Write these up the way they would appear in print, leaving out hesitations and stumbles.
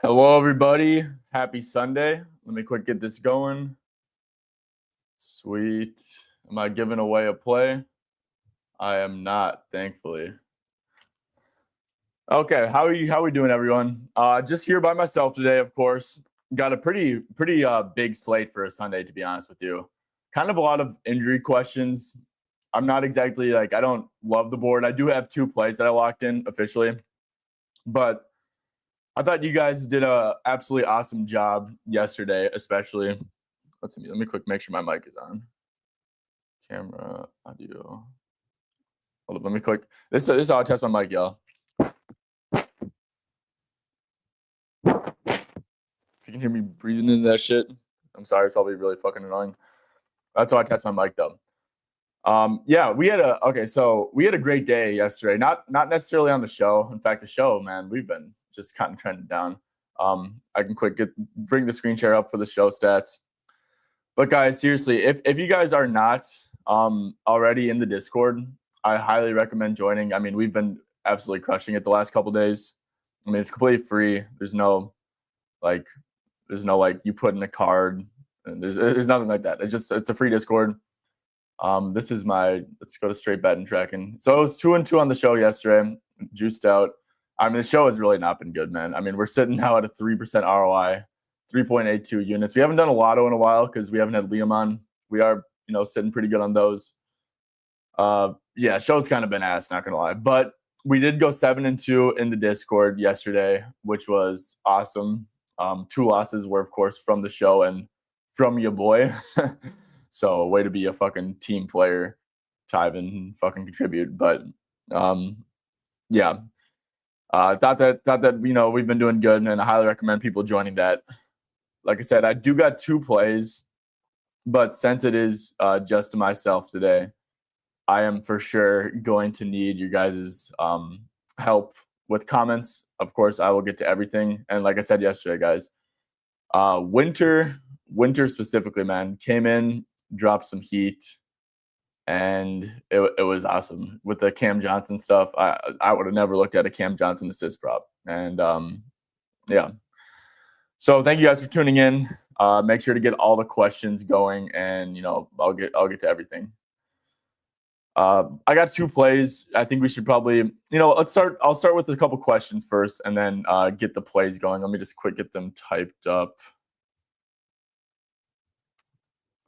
Hello, everybody. Happy Sunday. Let me quick get this going. Sweet. Am I giving away a play? I am not, thankfully. Okay, how are we doing, everyone? Just here by myself today, of course. Got a pretty big slate for a Sunday, to be honest with you. Kind of a lot of injury questions. I'm not exactly I don't love the board. I do have 2 plays that I locked in officially, but I thought you guys did a absolutely awesome job yesterday, especially. Let's see. Let me quick make sure my mic is on. Camera, audio. Hold up. Let me click. This is how I test my mic, y'all. If you can hear me breathing into that shit, I'm sorry. It's probably really fucking annoying. That's how I test my mic, though. Yeah, we had a great day yesterday. Not necessarily on the show. In fact, the show, man, we've been just kind of trending down. I can bring the screen share up for the show stats. But guys, seriously, if you guys are not already in the Discord, I highly recommend joining. I mean, we've been absolutely crushing it the last couple days. I mean, it's completely free. There's no you put in a card. And there's nothing like that. It's a free Discord. Let's go to straight bet and tracking. So it was 2-2 on the show yesterday. Juiced out. I mean, the show has really not been good, man. I mean, we're sitting now at a 3% ROI, 3.82 units. We haven't done a lotto in a while because we haven't had Liam on. We are, sitting pretty good on those. Yeah, show's kind of been ass, not gonna lie. But we did go 7-2 in the Discord yesterday, which was awesome. 2 losses were, of course, from the show and from your boy. So way to be a fucking team player, Tyven, fucking contribute. But yeah. Thought that we've been doing good, and I highly recommend people joining that. Like I said, I do got 2 plays, but since it is just to myself today, I am for sure going to need you guys' help with comments. Of course, I will get to everything. And like I said yesterday, guys, Winter specifically, man, came in, dropped some heat, and it was awesome with the Cam Johnson stuff. I would have never looked at a Cam Johnson assist prop. And yeah. So thank you guys for tuning in. Make sure to get all the questions going, and I'll get to everything. I got 2 plays. I think we should probably, I'll start with a couple questions first, and then get the plays going. Let me just quick get them typed up.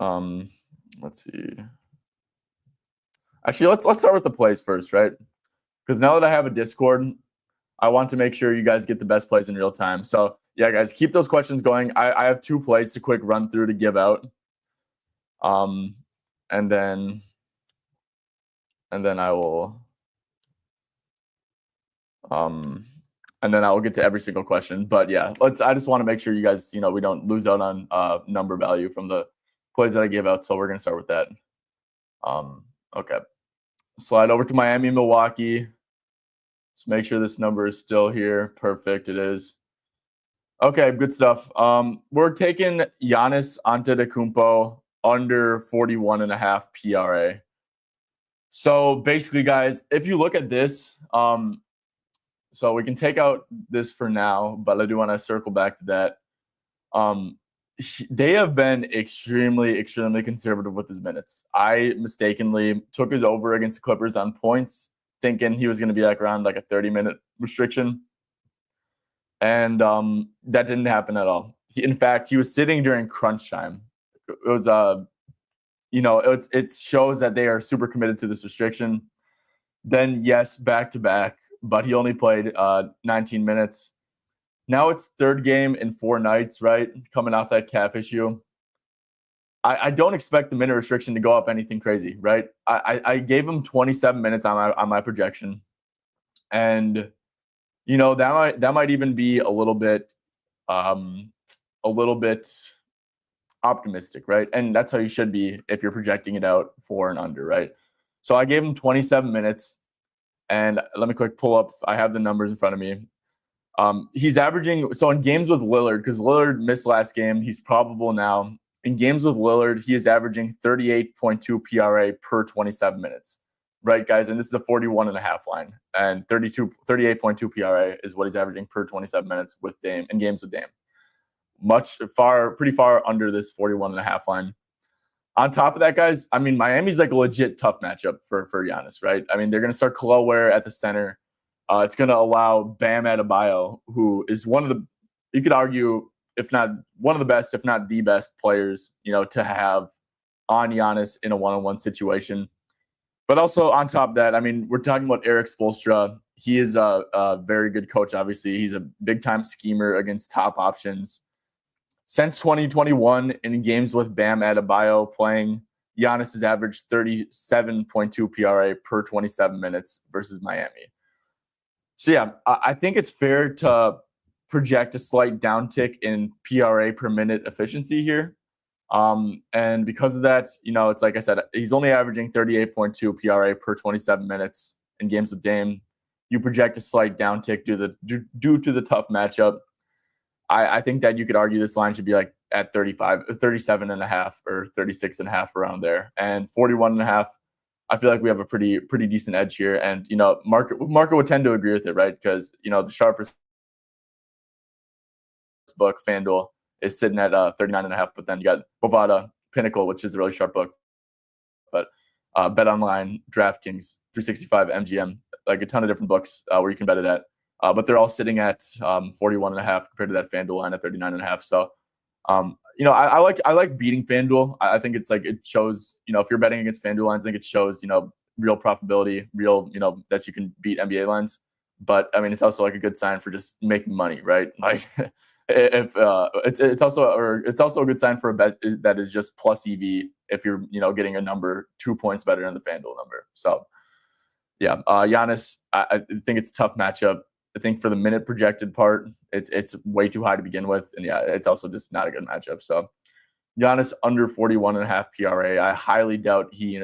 Let's see. Actually, let's start with the plays first, right? Because now that I have a Discord, I want to make sure you guys get the best plays in real time. So yeah, guys, keep those questions going. I have 2 plays to quick run through to give out. And then I will get to every single question. But yeah, I just want to make sure you guys, we don't lose out on number value from the plays that I gave out. So we're gonna start with that. Okay. Slide over to Miami, Milwaukee. Let's make sure this number is still here. Perfect, it is. Okay, good stuff. We're taking Giannis Antetokounmpo under 41.5 PRA. So basically, guys, if you look at this, so we can take out this for now, but I do want to circle back to that. They have been extremely conservative with his minutes. I mistakenly took his over against the Clippers on points, thinking he was going to be around a 30-minute restriction. And that didn't happen at all. In fact, he was sitting during crunch time. It was, it shows that they are super committed to this restriction. Then, yes, back-to-back, but he only played 19 minutes. Now it's 3rd game in 4 nights, right? Coming off that calf issue. I don't expect the minute restriction to go up anything crazy, right? I gave him 27 minutes on my projection. And that might even be a little bit optimistic, right? And that's how you should be if you're projecting it out for and under, right? So I gave him 27 minutes, and let me quick pull up. I have the numbers in front of me. He's averaging, so in games with Lillard, because Lillard missed last game, he's probable now. In games with Lillard, he is averaging 38.2 PRA per 27 minutes. right, guys? And this is a 41.5 line, and 38.2 PRA is what he's averaging per 27 minutes with Dame in games with Dame. Pretty far under this 41.5 line. On top of that, guys, I mean, Miami's like a legit tough matchup for Giannis, right? I mean, they're going to start Khalil Ware at the center. It's going to allow Bam Adebayo, who is one of the, you could argue, if not one of the best, if not the best players, to have on Giannis in a one-on-one situation. But also on top of that, I mean, we're talking about Eric Spoelstra. He is a very good coach, obviously. He's a big-time schemer against top options. Since 2021, in games with Bam Adebayo playing, Giannis has averaged 37.2 PRA per 27 minutes versus Miami. So, yeah, I think it's fair to project a slight downtick in PRA per minute efficiency here. And because of that, it's like I said, he's only averaging 38.2 PRA per 27 minutes in games with Dame. You project a slight downtick due to the tough matchup. I think that you could argue this line should be like at 37.5 or 36.5 around there. And 41.5, I feel like we have a pretty decent edge here. And, market would tend to agree with it, right? Because, the sharpest book, FanDuel, is sitting at 39.5. But then you got Bovada, Pinnacle, which is a really sharp book. But BetOnline, DraftKings, 365, MGM, like a ton of different books where you can bet it at. But they're all sitting at 41.5 compared to that FanDuel line at 39.5. So, I like beating FanDuel. I think it's like it shows, if you're betting against FanDuel lines, I think it shows, real profitability, that you can beat NBA lines. But I mean, it's also like a good sign for just making money, right? Like, if it's also a good sign for a bet that is just plus EV if you're getting a number 2 points better than the FanDuel number. So, yeah, Giannis, I think it's a tough matchup. I think for the minute projected part, it's way too high to begin with. And yeah, it's also just not a good matchup. So Giannis under 41.5 PRA. I highly doubt he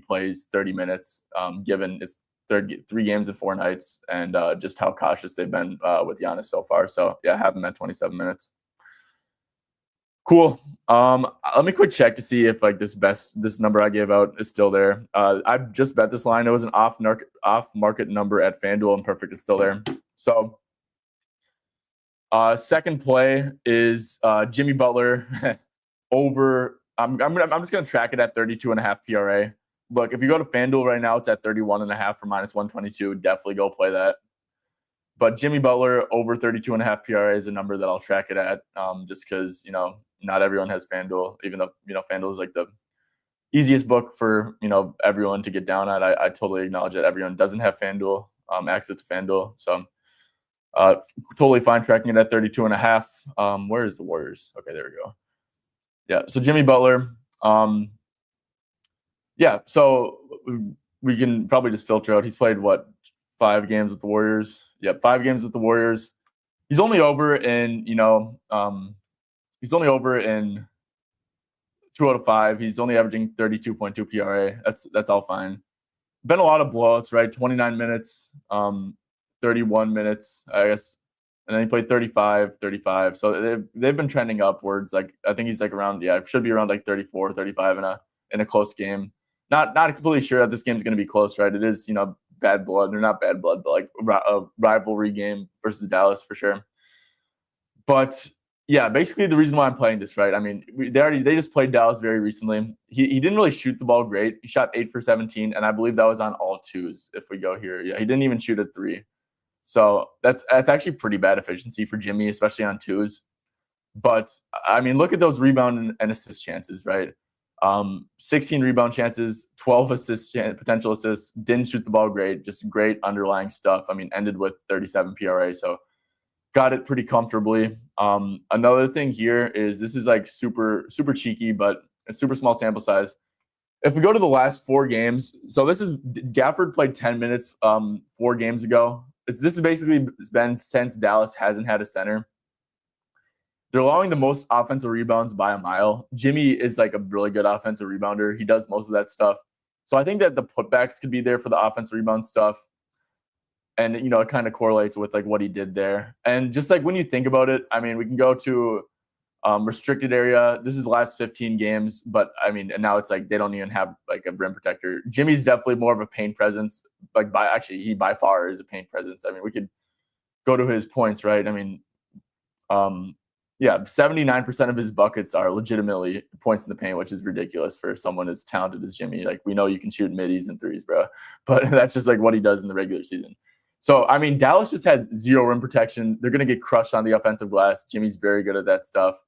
plays 30 minutes, given it's 3 games in 4 nights and just how cautious they've been with Giannis so far. So yeah, have him at 27 minutes. Cool. Let me quick check to see if like this number I gave out is still there. I just bet this line. It was an off market number at FanDuel, and perfect. It's still there. So, second play is Jimmy Butler over. I'm just gonna track it at 32.5 PRA. Look, if you go to FanDuel right now, it's at 31.5 for -122. Definitely go play that. But Jimmy Butler over 32.5 PRA is a number that I'll track it at, just because not everyone has FanDuel, even though FanDuel is like the easiest book for everyone to get down at. I totally acknowledge that everyone doesn't have FanDuel access to FanDuel, so totally fine tracking it at 32.5. Where is the Warriors? Okay, there we go. Yeah, so Jimmy Butler. Yeah, so we can probably just filter out. He's played 5 games with the Warriors. Yeah, 5 games with the Warriors. He's only over in 2 out of 5. He's only averaging 32.2 PRA. That's all fine. Been a lot of blowouts, right? 29 minutes, 31 minutes, I guess. And then he played 35. So they've been trending upwards. Like I think he's like around, should be around like 34, 35 in a close game. Not completely sure that this game's going to be close, right? It is, bad blood, or not bad blood, but like a rivalry game versus Dallas for sure. But yeah, basically the reason why I'm playing this, right? I mean, they just played Dallas very recently. He didn't really shoot the ball great. He shot 8 for 17, and I believe that was on all 2s. If we go here, yeah, he didn't even shoot a 3. So that's actually pretty bad efficiency for Jimmy, especially on 2s. But I mean, look at those rebound and assist chances, right? 16 rebound chances, 12 potential assists. Didn't shoot the ball great, just great underlying stuff. I mean, ended with 37 PRA, so got it pretty comfortably. Another thing here is this is like super cheeky, but a super small sample size. If we go to the last 4 games, so this is Gafford played 10 minutes 4 games ago. This has basically been since Dallas hasn't had a center. They're allowing the most offensive rebounds by a mile. Jimmy is like a really good offensive rebounder. He does most of that stuff. So I think that the putbacks could be there for the offensive rebound stuff. And, it kind of correlates with like what he did there. And just like when you think about it, I mean, we can go to Restricted area. This is the last 15 games, but I mean, and now it's like they don't even have like a rim protector. Jimmy's definitely more of a paint presence. Like he by far is a paint presence. I mean, we could go to his points, right? I mean, yeah, 79% of his buckets are legitimately points in the paint, which is ridiculous for someone as talented as Jimmy. Like, we know you can shoot middies and threes, bro, but that's just like what he does in the regular season. So, I mean, Dallas just has zero rim protection. They're going to get crushed on the offensive glass. Jimmy's very good at that stuff.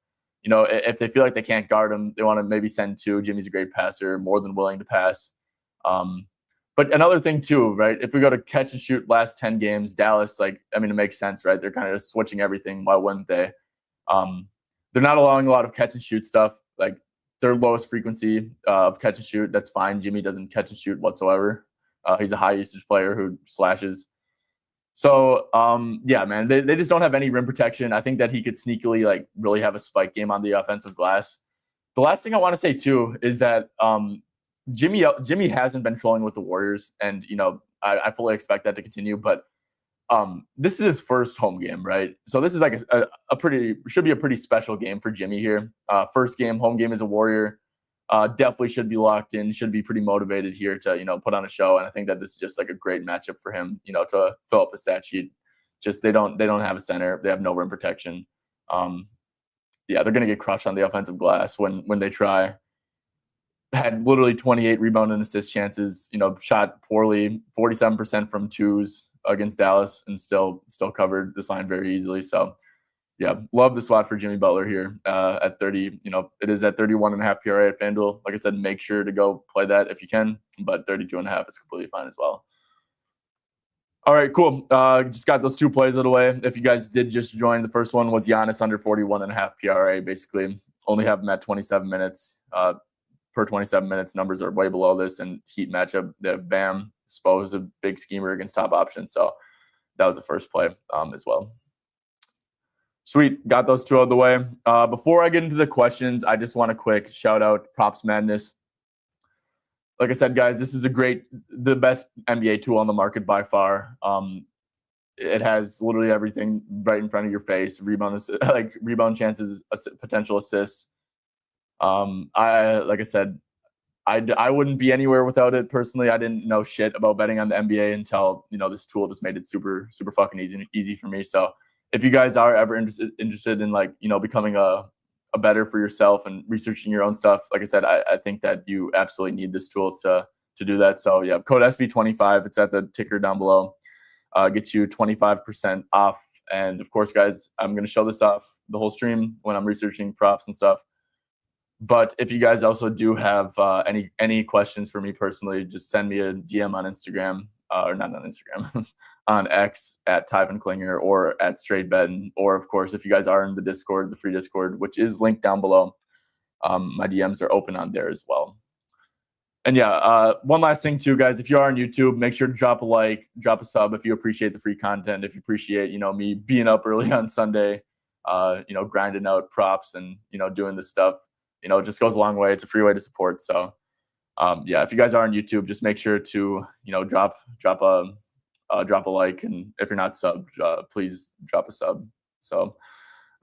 You know, if they feel like they can't guard him, they want to maybe send two. Jimmy's a great passer, more than willing to pass. But another thing too, right? If we go to catch and shoot last 10 games, Dallas, like, I mean, it makes sense, right? They're kind of just switching everything. Why wouldn't they? They're not allowing a lot of catch and shoot stuff. Like, their lowest frequency of catch and shoot, that's fine. Jimmy doesn't catch and shoot whatsoever. He's a high usage player who slashes. So, yeah, man, they just don't have any rim protection. I think that he could sneakily, like, really have a spike game on the offensive glass. The last thing I want to say, too, is that Jimmy hasn't been trolling with the Warriors, and, you know, I fully expect that to continue. But this is his first home game, right? So this is like should be a pretty special game for Jimmy here. First game, home game as a Warrior. Definitely should be locked in, should be pretty motivated here to, you know, put on a show. And I think that this is just like a great matchup for him, you know, to fill up the stat sheet. Just they don't have a center. They have no rim protection. Yeah, they're gonna get crushed on the offensive glass when they try. Had literally 28 rebound and assist chances, you know, shot poorly, 47% from twos against Dallas, and still covered this line very easily. So yeah, love the spot for Jimmy Butler here at 30. You know, it is at 31.5 PRA at FanDuel. Like I said, make sure to go play that if you can, but 32.5 is completely fine as well. All right, cool. Just got those two plays out of the way. If you guys did just join, the first one was Giannis under 41.5 PRA. Basically, only have him at 27 minutes. Per 27 minutes, numbers are way below this. And Heat matchup, they have Bam, Spo is a big schemer against top options. So that was the first play as well. Sweet. Got those two out of the way. Before I get into the questions, I just want a quick shout out Props Madness. Like I said, guys, this is the best NBA tool on the market by far. It has literally everything right in front of your face. Rebound chances, potential assists. Like I said, I wouldn't be anywhere without it personally. I didn't know shit about betting on the NBA until, you know, this tool just made it super fucking easy for me. So if you guys are ever interested in, like, you know, becoming a bettor for yourself and researching your own stuff, like I said, I think that you absolutely need this tool to do that. So yeah, code SB25. It's at the ticker down below. Gets you 25% off. And of course, guys, I'm going to show this off the whole stream when I'm researching props and stuff. But if you guys also do have any questions for me personally, just send me a DM on Instagram, or not on Instagram, on X at Tyven Klinger or at Straight Betting. Or of course, if you guys are in the Discord, the free Discord, which is linked down below, my DMs are open on there as well. And yeah, one last thing too, guys, if you are on YouTube, make sure to drop a like, drop a sub if you appreciate the free content, if you appreciate, you know, me being up early on Sunday, you know, grinding out props and, you know, doing this stuff. You know, it just goes a long way. It's a free way to support. So, yeah, if you guys are on YouTube, just make sure to, you know, drop a like, and if you're not subbed, please drop a sub. So,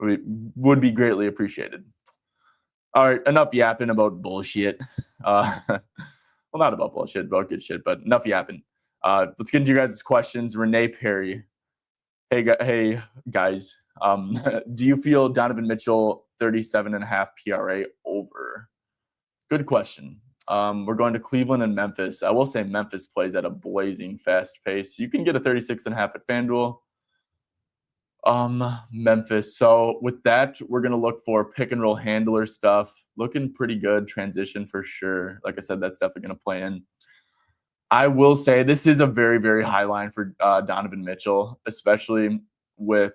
we would be greatly appreciated. All right, enough yapping about bullshit. Well, not about bullshit, about good shit, but enough yapping. Let's get into you guys' questions. Renee Perry. Hey guys. Do you feel Donovan Mitchell 37.5 PRA over? Good question. We're going to Cleveland and Memphis. I will say Memphis plays at a blazing fast pace. You can get a 36.5 at FanDuel. Memphis. So with that, we're going to look for pick and roll handler stuff. Looking pretty good. Transition for sure. Like I said, that's definitely going to play in. I will say this is a very, very high line for Donovan Mitchell, especially with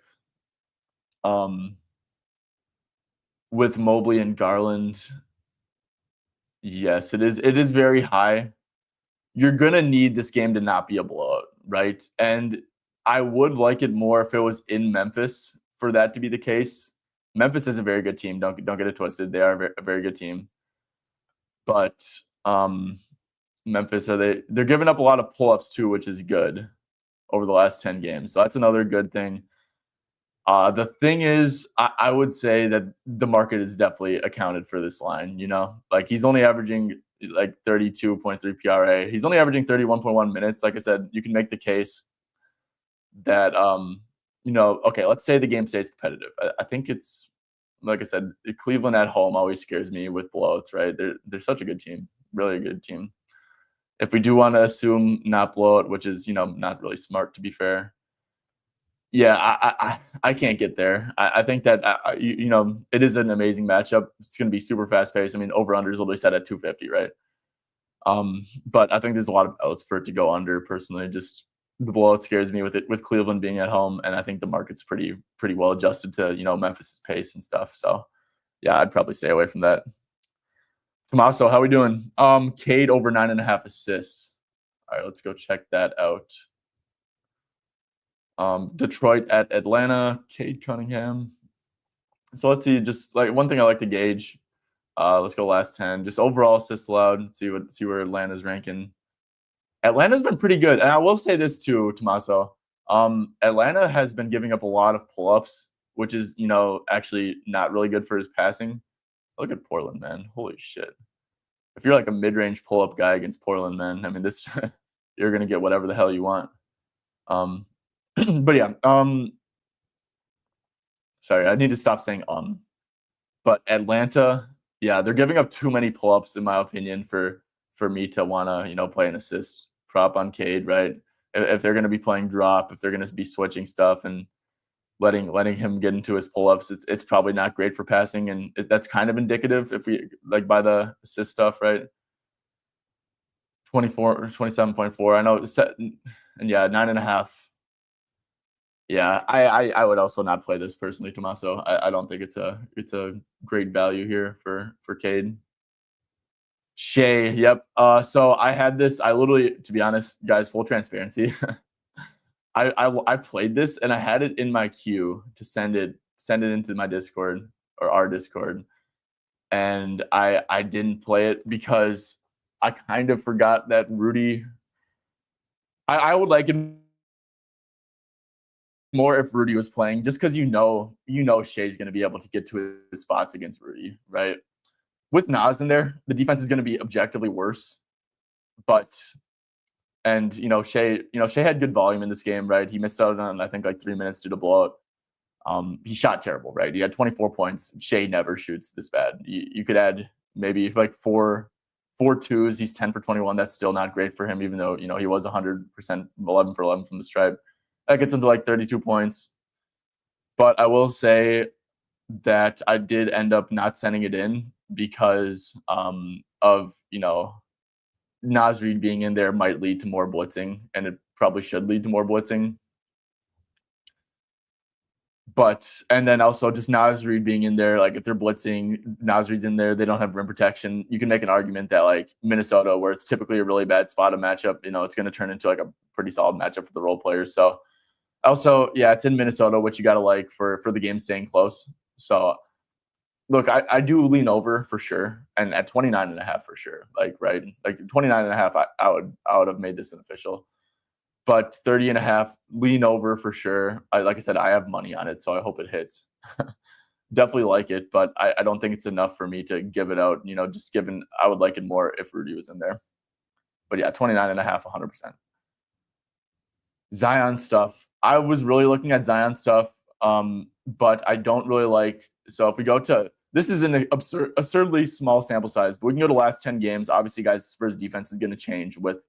Mobley and Garland. Yes, it is. It is very high. You're going to need this game to not be a blowout, right? And I would like it more if it was in Memphis for that to be the case. Memphis is a very good team. Don't get it twisted. They are a very good team. But Memphis, they're giving up a lot of pull-ups too, which is good over the last 10 games. So that's another good thing. The thing is, I would say that the market is definitely accounted for this line. Like he's only averaging like 32.3 PRA. He's only averaging 31.1 minutes. Like I said, you can make the case that okay, let's say the game stays competitive. I think it's like I said, Cleveland at home always scares me with blowouts, right? They're such a good team, really a good team. If we do want to assume not blowout, which is not really smart to be fair. Yeah, I can't get there. I think that it is an amazing matchup. It's going to be super fast paced. I mean, over unders will be set at 250, right? But I think there's a lot of outs for it to go under. Personally, just the blowout scares me with Cleveland being at home, and I think the market's pretty well adjusted to Memphis's pace and stuff. So yeah, I'd probably stay away from that. Tommaso, how we doing? Cade over 9.5 assists. All right, let's go check that out. Detroit at Atlanta, Cade Cunningham. So let's see, just like one thing I like to gauge. Let's go last 10. Just overall assists allowed. See where Atlanta's ranking. Atlanta's been pretty good, and I will say this too, Tommaso. Atlanta has been giving up a lot of pull-ups, which is actually not really good for his passing. Look at Portland, man. Holy shit. If you're like a mid-range pull-up guy against Portland, man, I mean this you're gonna get whatever the hell you want. But yeah, sorry, I need to stop saying But Atlanta, yeah, they're giving up too many pull-ups in my opinion for me to want to play an assist prop on Cade, right? If they're going to be playing drop, if they're going to be switching stuff and letting him get into his pull-ups, it's probably not great for passing, and that's kind of indicative if we like by the assist stuff, right? 24 or 27.4. I know, and yeah, 9.5. Yeah, I would also not play this personally, Tommaso. I don't think it's a great value here for Cade. Shea, yep. So I had this. I literally, to be honest, guys, full transparency. I played this and I had it in my queue to send it into my Discord or our Discord, and I didn't play it because I kind of forgot that Rudy. I would like him more if Rudy was playing, just because Shea's going to be able to get to his spots against Rudy, right? With Nas in there, the defense is going to be objectively worse. And Shea had good volume in this game, right? He missed out on I think like 3 minutes due to blowout. He shot terrible, right? He had 24 points. Shea never shoots this bad. You could add maybe like four twos. He's 10 for 21. That's still not great for him, even though he was 100%, 11 for 11 from the stripe. That gets him to like 32 points. But I will say that I did end up not sending it in because of Naz Reid being in there might lead to more blitzing, and it probably should lead to more blitzing. And then also just Naz Reid being in there, like if they're blitzing, Naz Reid's in there, they don't have rim protection. You can make an argument that like Minnesota, where it's typically a really bad spot of matchup, it's going to turn into like a pretty solid matchup for the role players. So also, yeah, it's in Minnesota, which you got to like for the game staying close. So look, I do lean over for sure, and at 29.5 for sure. Like 29.5, I would have made this an official. But 30.5, lean over for sure. Like I said, I have money on it, so I hope it hits. Definitely like it, but I don't think it's enough for me to give it out. Just given I would like it more if Rudy was in there. But yeah, 29.5, 100%. Zion stuff. I was really looking at Zion stuff, but I don't really like. So if we go to this is an absurdly small sample size, but we can go to last 10 games. Obviously, guys, Spurs defense is going to change with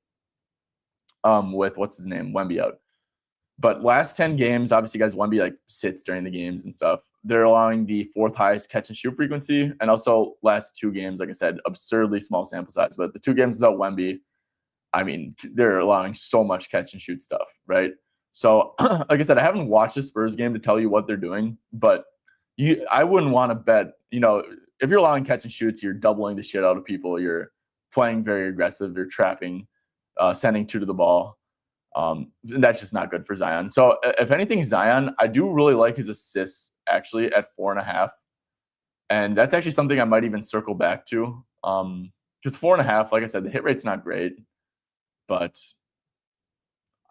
what's his name, Wemby out. But last 10 games, obviously, guys, Wemby like sits during the games and stuff. They're allowing the 4th highest catch and shoot frequency, and also last 2 games, like I said, absurdly small sample size. But the 2 games without Wemby, I mean, they're allowing so much catch and shoot stuff, right? So, like I said, I haven't watched the Spurs game to tell you what they're doing, but I wouldn't want to bet. If you're allowing catch and shoots, you're doubling the shit out of people. You're playing very aggressive. You're trapping, sending 2 to the ball. That's just not good for Zion. So, if anything, Zion, I do really like his assists actually at 4.5, and that's actually something I might even circle back to. Because 4.5, like I said, the hit rate's not great, but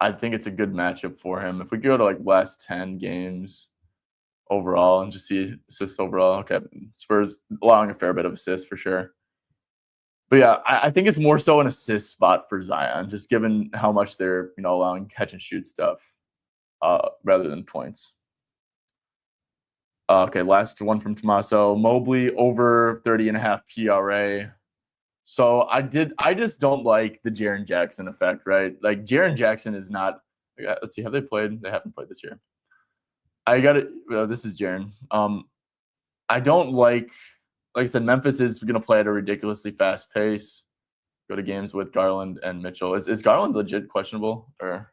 I think it's a good matchup for him. If we go to like last 10 games, overall and just see assists overall. Okay, Spurs allowing a fair bit of assists for sure. But yeah, I think it's more so an assist spot for Zion, just given how much they're allowing catch and shoot stuff rather than points. Okay, last one from Tommaso. Mobley over 30.5 PRA. So I just don't like the Jaren Jackson effect, right? Like Jaren Jackson is not. Let's see, have they played? They haven't played this year. I got it. This is Jaren. I don't like I said, Memphis is going to play at a ridiculously fast pace. Go to games with Garland and Mitchell. Is Garland legit questionable or?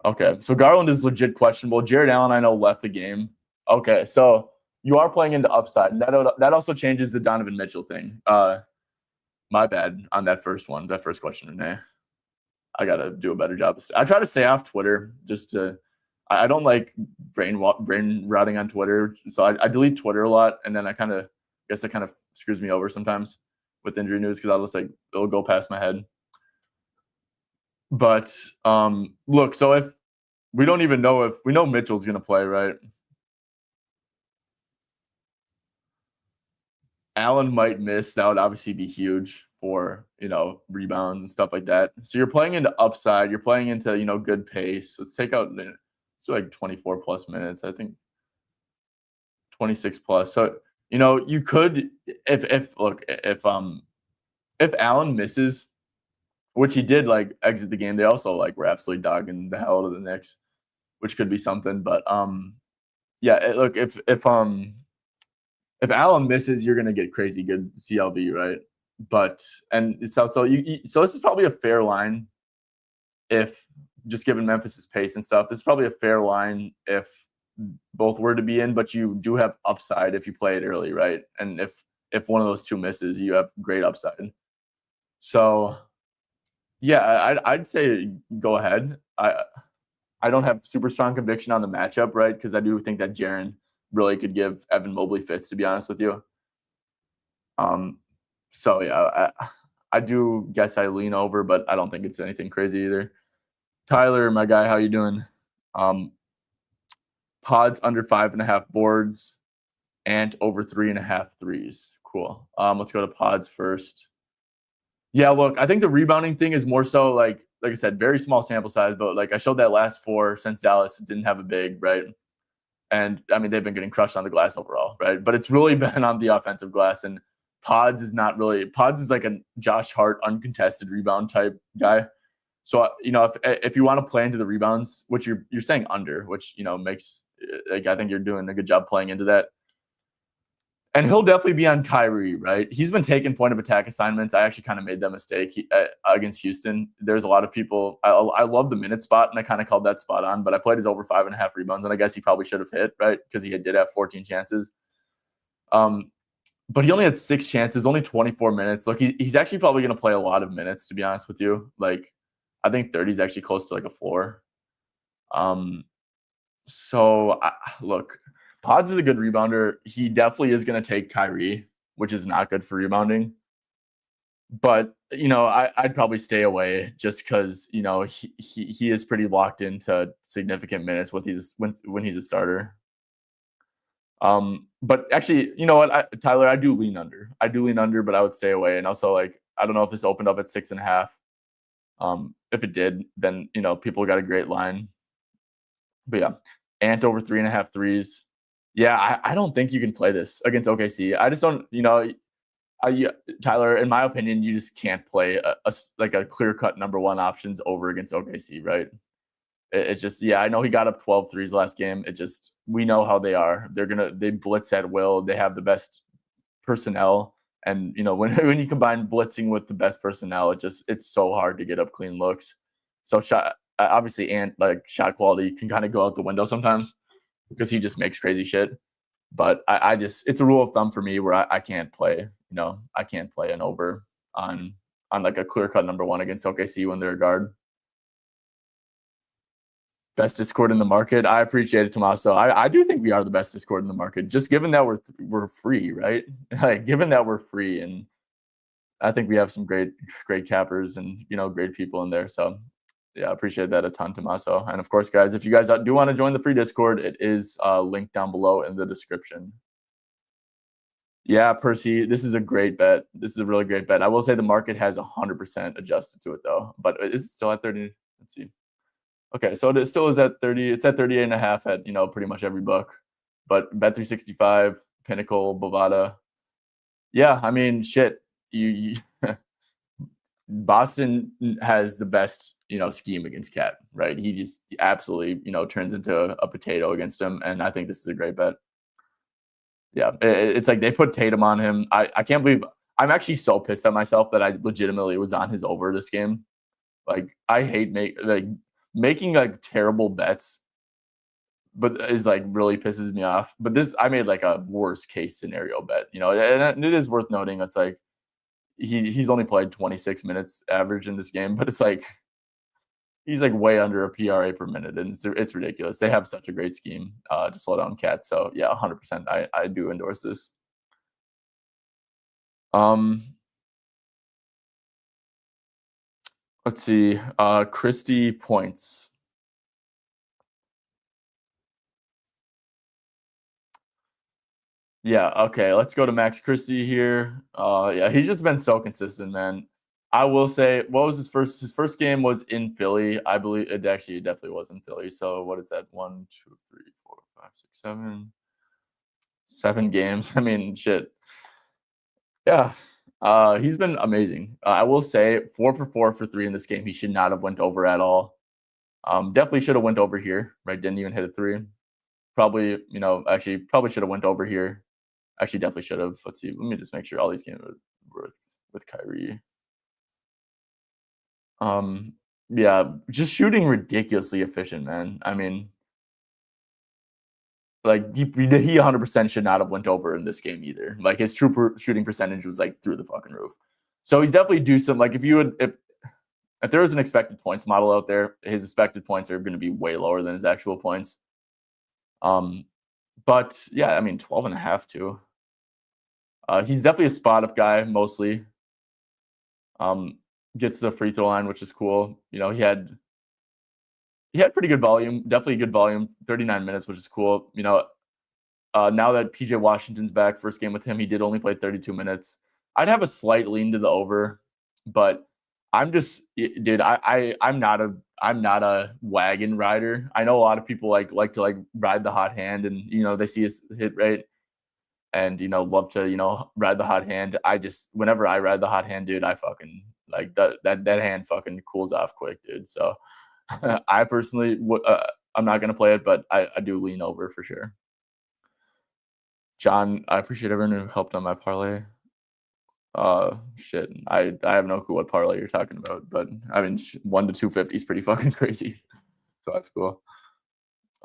Okay, so Garland is legit questionable. Jared Allen, I know, left the game. Okay, so you are playing into upside, and that also changes the Donovan Mitchell thing. My bad on that first one, that first question, Renee. I gotta do a better job. I try to stay off Twitter just to. I don't like brain routing on Twitter, so I delete Twitter a lot, and then I guess it kind of screws me over sometimes with injury news because I'll just it'll go past my head. But look, so if we don't even know if we know Mitchell's gonna play, right? Allen might miss. That would obviously be huge for rebounds and stuff like that. So you're playing into upside. You're playing into good pace. Let's take out. Let's do 24 plus minutes. I think 26 plus. So you could if Allen misses, which he did exit the game. They also were absolutely dogging the hell out of the Knicks, which could be something. But yeah, look if Allen misses, you're gonna get crazy good CLV, right? But so this is probably a fair line if just given Memphis's pace and stuff. This is probably a fair line if both were to be in, but you do have upside if you play it early, right? And if one of those two misses, you have great upside. So yeah, I'd say go ahead. I don't have super strong conviction on the matchup, right? Because I do think that Jaren really could give Evan Mobley fits, to be honest with you. So yeah, I do guess I lean over, but I don't think it's anything crazy either. Tyler, my guy, how you doing? Pods under 5.5 boards and over 3.5 threes. Cool. Let's go to pods first. Yeah, look, I think the rebounding thing is more so like I said, very small sample size, but I showed that last 4 since Dallas didn't have a big, right? And I mean, they've been getting crushed on the glass overall, right? But it's really been on the offensive glass. And Pods is like a Josh Hart uncontested rebound type guy. So if you want to play into the rebounds, which you're saying under, which makes I think you're doing a good job playing into that. And he'll definitely be on Kyrie, right? He's been taking point of attack assignments. I actually kind of made that mistake against Houston. There's a lot of people. I love the minute spot, and I kind of called that spot on. But I played his over 5.5 rebounds, and I guess he probably should have hit, right? Because he did have 14 chances. But he only had 6 chances, only 24 minutes. Look, he's actually probably going to play a lot of minutes, to be honest with you. I think 30 is actually close to a floor. So look. Pods is a good rebounder. He definitely is going to take Kyrie, which is not good for rebounding. But I'd probably stay away just because he is pretty locked into significant minutes when he's a starter. But actually, you know what, Tyler, I do lean under. But I would stay away. And also, I don't know if this opened up at 6.5. If it did, then people got a great line. But yeah, Ant over 3.5 threes. Yeah, I don't think you can play this against OKC. I just don't, Tyler, in my opinion, you just can't play a clear-cut number one options over against OKC, right? It just, yeah, I know he got up 12 threes last game. We know how they are. They blitz at will. They have the best personnel. And, when you combine blitzing with the best personnel, it's so hard to get up clean looks. So obviously, Ant, shot quality can kind of go out the window sometimes, because he just makes crazy shit. But it's a rule of thumb for me where I can't play, I can't play an over on a clear-cut number one against OKC when they're a guard. Best Discord in the market. I appreciate it, Tommaso. I do think we are the best Discord in the market, just given that we're free, right? Given that we're free, and I think we have some great cappers and great people in there. So Yeah, I appreciate that a ton, Tommaso. And of course, guys, if you guys do want to join the free Discord, it is linked down below in the description. Yeah, Percy, this is a great bet. This is a really great bet. I will say the market has 100% adjusted to it though, but is it still at 30? Let's see. Okay, so it still is at 30. It's at 38 and a half at, pretty much every book. But Bet365, Pinnacle, Bovada. Yeah, I mean, shit. You Boston has the best, scheme against Cat, right? He just absolutely, turns into a potato against him, and I think this is a great bet. Yeah, it's like they put Tatum on him. I can't believe I'm actually so pissed at myself that I legitimately was on his over this game. Like I hate making like terrible bets, but is like really pisses me off. But this I made like a worst case scenario bet, and it is worth noting. It's like he's only played 26 minutes average in this game, but it's like he's like way under a PRA per minute, and it's ridiculous. They have such a great scheme to slow down Cat. So yeah, 100%. I do endorse this. Um, let's see. Christie points. Yeah, okay. Let's go to Max Christie here. Yeah, he's just been so consistent, man. I will say, what was his first game was in Philly. I believe it definitely was in Philly. So what is that? 1, 2, 3, 4, 5, 6, 7. 7 games. I mean, shit. Yeah. He's been amazing. I will say 4 for 4 for 3 in this game. He should not have went over at all. Definitely should have went over here, right? Didn't even hit a 3. Probably, actually probably should have went over here. Actually, definitely should have. Let's see. Let me just make sure all these games were with Kyrie. Yeah, just shooting ridiculously efficient, man. I mean, like he 100% should not have went over in this game either. Like his true shooting percentage was like through the fucking roof. So he's definitely due some. Like if there was an expected points model out there, his expected points are going to be way lower than his actual points. But yeah, I mean 12 and a half too. He's definitely a spot up guy mostly. Gets the free throw line, which is cool. He had pretty good volume, definitely good volume, 39 minutes, which is cool. Now that PJ Washington's back, first game with him, he did only play 32 minutes. I'd have a slight lean to the over, but I'm just, dude, I'm not a wagon rider. I know a lot of people like to like ride the hot hand, and they see his hit rate, and love to ride the hot hand. Whenever I ride the hot hand, dude, I fucking like that hand fucking cools off quick, dude. So I personally I'm not gonna play it, but I do lean over for sure. John, I appreciate everyone who helped on my parlay. Shit, I have no clue what parlay you're talking about, but I mean 1 to 250 is pretty fucking crazy. So that's cool.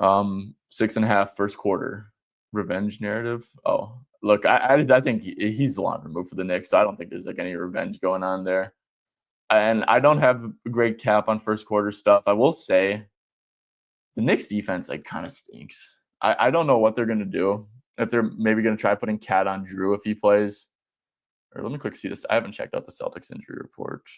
6.5 first quarter revenge narrative. Oh, look, I think he's the long removed for the Knicks, so I don't think there's like any revenge going on there. And I don't have a great cap on first quarter stuff. I will say the Knicks defense like kind of stinks. I don't know what they're gonna do. If they're maybe gonna try putting Cat on Drew if he plays. Or let me quick see this. I haven't checked out the Celtics injury report.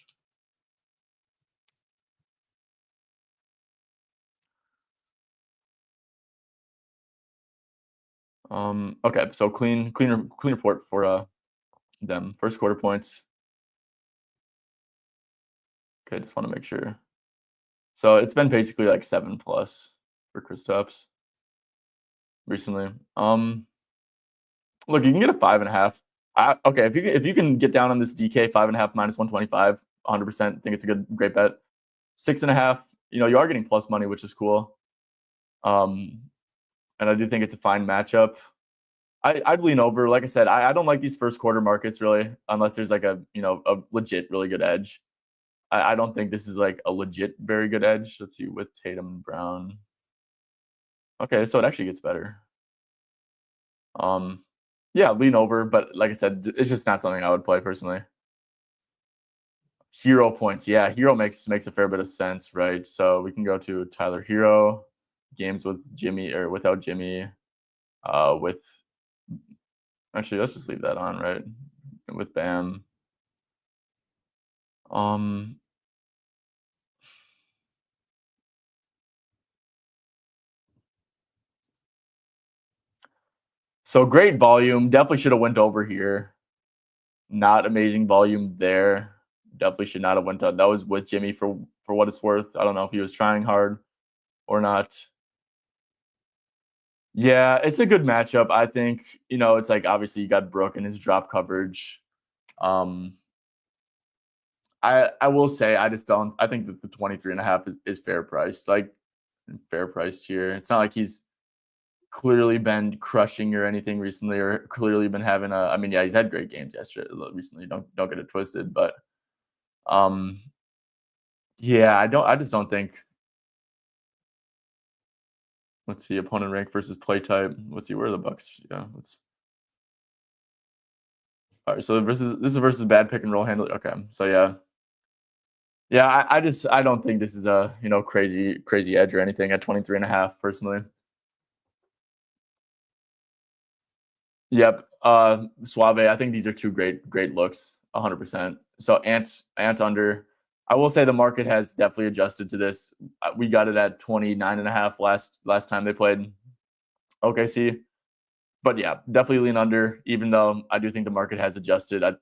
Okay, so clean report for them. First quarter points. Okay, just want to make sure. So it's been basically like 7+ for Kristaps recently. Look, you can get a 5.5. Okay, if you can get down on this DK 5.5 minus 125, 100%. Think it's a great bet. 6.5. You are getting plus money, which is cool. And I do think it's a fine matchup. I'd lean over. Like I said, I don't like these first quarter markets really, unless there's like a legit really good edge. I don't think this is like a legit very good edge. Let's see with Tatum and Brown. Okay, so it actually gets better. Yeah, lean over, but like I said, it's just not something I would play personally. Hero points, yeah, Hero makes a fair bit of sense, right? So we can go to Tyler Hero, games with Jimmy or without Jimmy, with actually let's just leave that on, right? With Bam. So great volume. Definitely should have went over here. Not amazing volume there. Definitely should not have went on. That was with Jimmy for what it's worth. I don't know if he was trying hard or not. Yeah, it's a good matchup. I think, it's like obviously you got Brook and his drop coverage. Um, I will say I just don't I think that the 23.5 is fair priced. Like fair priced here. It's not like he's clearly been crushing or anything recently, or clearly been having a I mean, yeah, he's had great games yesterday recently. Don't get it twisted. But um yeah, I just don't think. Let's see, opponent rank versus play type. Let's see, where are the Bucks? Yeah, let's all right. So this is versus bad pick and roll handle. Okay. So yeah. Yeah, I don't think this is a crazy edge or anything at 23.5 personally. Yep. Suave. I think these are two great looks. 100%. So Ant under. I will say the market has definitely adjusted to this. We got it at 29.5 last time they played OKC. But yeah, definitely lean under. Even though I do think the market has adjusted, I'd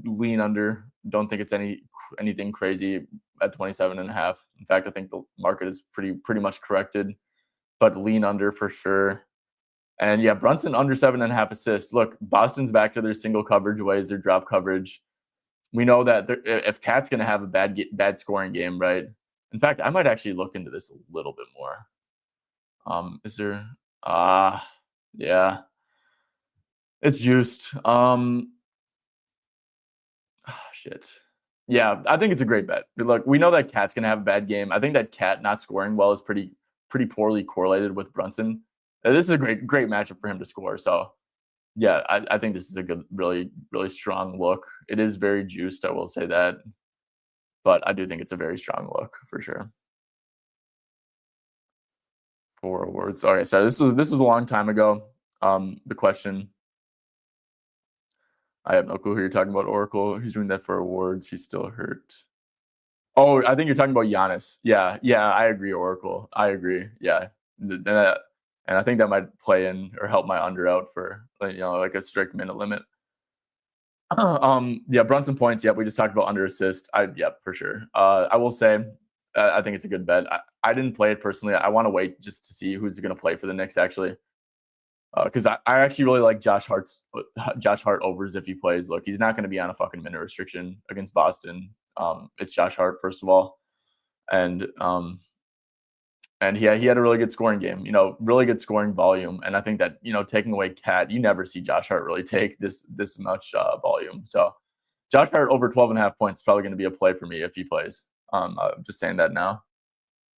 lean under. Don't think it's anything crazy at 27.5. In fact, I think the market is pretty much corrected. But lean under for sure. And yeah, Brunson under 7.5 assists. Look, Boston's back to their single coverage ways, their drop coverage. We know that if Cat's going to have a bad scoring game, right? In fact, I might actually look into this a little bit more. Is there? Yeah, it's juiced. Shit. Yeah, I think it's a great bet. Look, we know that Cat's going to have a bad game. I think that Cat not scoring well is pretty poorly correlated with Brunson. This is a great matchup for him to score. So yeah, I think this is a good, really strong look. It is very juiced, I will say that, but I do think it's a very strong look for sure. 4 awards. All right, so this was a long time ago. The question. I have no clue who you're talking about. Oracle. He's doing that for awards. He's still hurt. Oh, I think you're talking about Giannis. Yeah, I agree, Oracle. I agree. Yeah. And I think that might play in or help my under out for like a strict minute limit. Yeah, Brunson points. Yep, we just talked about under assist. Yep, for sure. I will say, I think it's a good bet. I didn't play it personally. I want to wait just to see who's going to play for the Knicks actually, because I actually really like Josh Hart overs if he plays. Look, he's not going to be on a fucking minute restriction against Boston. It's Josh Hart first of all, and he had a really good scoring game. Really good scoring volume, and I think that taking away Cat, you never see Josh Hart really take this much volume. So Josh Hart over 12.5 points is probably going to be a play for me if he plays. I'm just saying that now.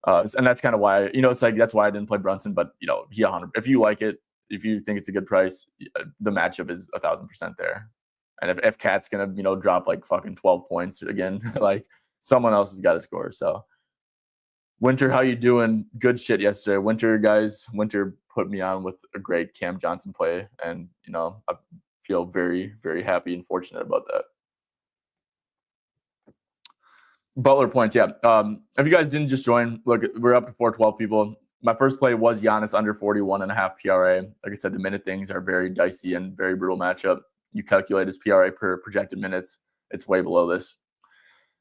And that's kind of why, it's like, that's why I didn't play Brunson, but he 100, if you like it, if you think it's a good price, the matchup is 1,000% there. And if Cat's going to, drop like fucking 12 points again, like someone else has got to score. So Winter, how you doing? Good shit yesterday. Winter put me on with a great Cam Johnson play. And, I feel very, very happy and fortunate about that. Butler points, yeah. If you guys didn't just join, look, we're up to 412 people. My first play was Giannis under 41.5 PRA. Like I said, the minute things are very dicey and very brutal matchup. You calculate his PRA per projected minutes. It's way below this.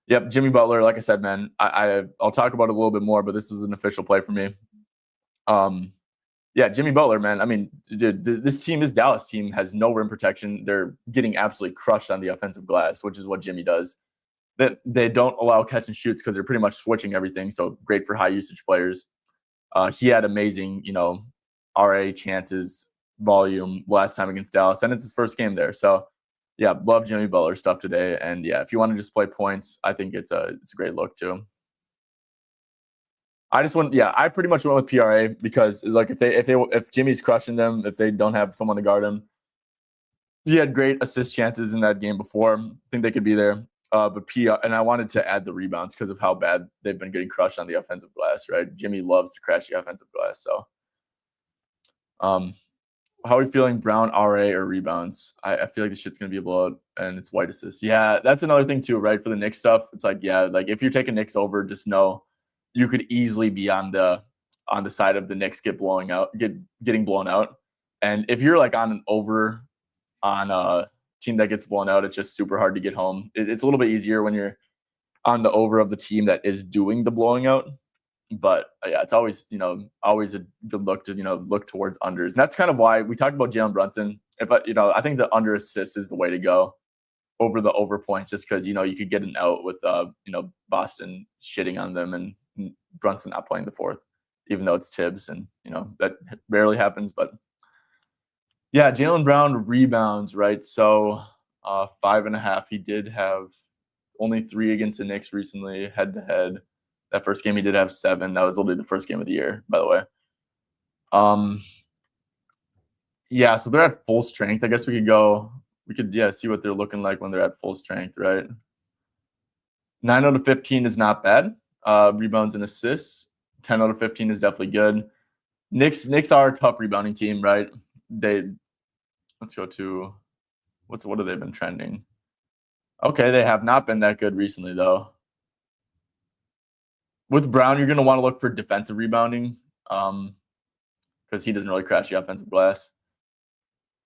Yep, Jimmy Butler, like I said, man, I'll talk about it a little bit more, but this was an official play for me. Yeah, Jimmy Butler, man. I mean, dude, this Dallas team has no rim protection. They're getting absolutely crushed on the offensive glass, which is what Jimmy does. That they don't allow catch and shoots because they're pretty much switching everything. So great for high usage players. He had amazing, RA chances, volume last time against Dallas, and it's his first game there. So yeah, love Jimmy Butler stuff today. And yeah, if you want to just play points, I think it's a great look too. I pretty much went with PRA because like if Jimmy's crushing them, if they don't have someone to guard him, he had great assist chances in that game before. I think they could be there. But and I wanted to add the rebounds because of how bad they've been getting crushed on the offensive glass, right? Jimmy loves to crash the offensive glass. So, how are we feeling? Brown RA or rebounds? I feel like this shit's gonna be a blowout, and it's white assist. Yeah, that's another thing too, right? For the Knicks stuff, it's like like if you're taking Knicks over, just know you could easily be on the side of the Knicks getting blown out, And if you're like on an over on a team that gets blown out, it's just super hard to get home. It's a little bit easier when you're on the over of the team that is doing the blowing out. But yeah, it's always, always a good look to, look towards unders. And that's kind of why we talked about Jalen Brunson. I think the under assist is the way to go over the over points, just because, you could get an out with, Boston shitting on them and Brunson not playing the fourth, even though it's Tibbs. And, that rarely happens. But yeah, Jaylen Brown rebounds, right? So 5.5. He did have only 3 against the Knicks recently, head to head. That first game he did have 7. That was literally the first game of the year, by the way. Yeah, so they're at full strength. I guess we could see what they're looking like when they're at full strength, right? 9 out of 15 is not bad. Rebounds and assists. 10 out of 15 is definitely good. Knicks are a tough rebounding team, right? Let's go to what have they been trending? Okay, they have not been that good recently, though. With Brown, you're going to want to look for defensive rebounding because he doesn't really crash the offensive glass.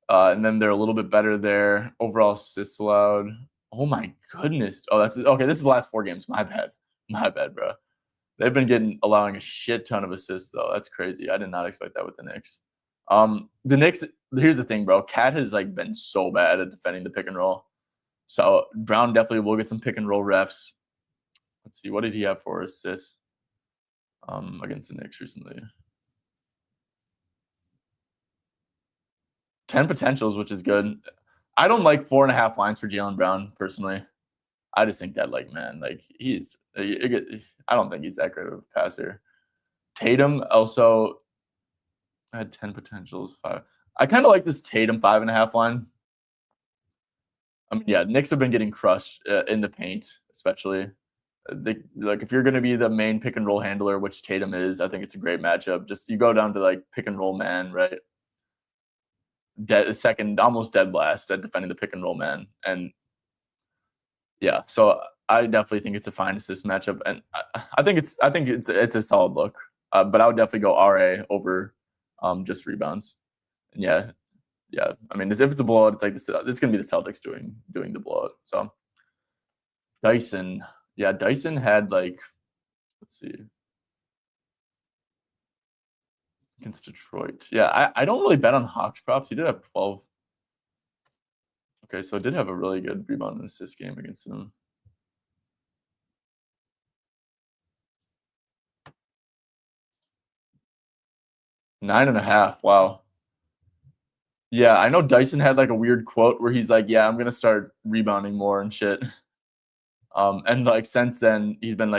And then they're a little bit better there. Overall assists allowed. Oh, my goodness. Oh, that's okay. This is the last 4 games. My bad, bro. They've been allowing a shit ton of assists, though. That's crazy. I did not expect that with the Knicks. The Knicks, here's the thing, bro. Cat has been so bad at defending the pick and roll. So Brown definitely will get some pick and roll reps. Let's see, what did he have for assists against the Knicks recently? 10 potentials, which is good. I don't like 4.5 lines for Jaylen Brown personally. I just think that I don't think he's that great of a passer. Tatum also had 10 potentials, 5. I kind of like this Tatum 5.5 line. I mean, yeah, Knicks have been getting crushed in the paint, especially. If you're going to be the main pick and roll handler, which Tatum is, I think it's a great matchup. Just you go down to pick and roll man, right? Second, almost dead last at defending the pick and roll man, and yeah, so I definitely think it's a fine assist matchup, and I think it's a solid look. But I would definitely go RA over just rebounds, and yeah. I mean, if it's a blowout, it's this. It's gonna be the Celtics doing the blowout. So Dyson. Yeah, Dyson had let's see, against Detroit. Yeah, I don't really bet on Hawks props. He did have 12. Okay, so I did have a really good rebound and assist game against him. Nine and a half. Wow. Yeah, I know Dyson had a weird quote where he's like, "Yeah, I'm gonna start rebounding more and shit." And since then he's been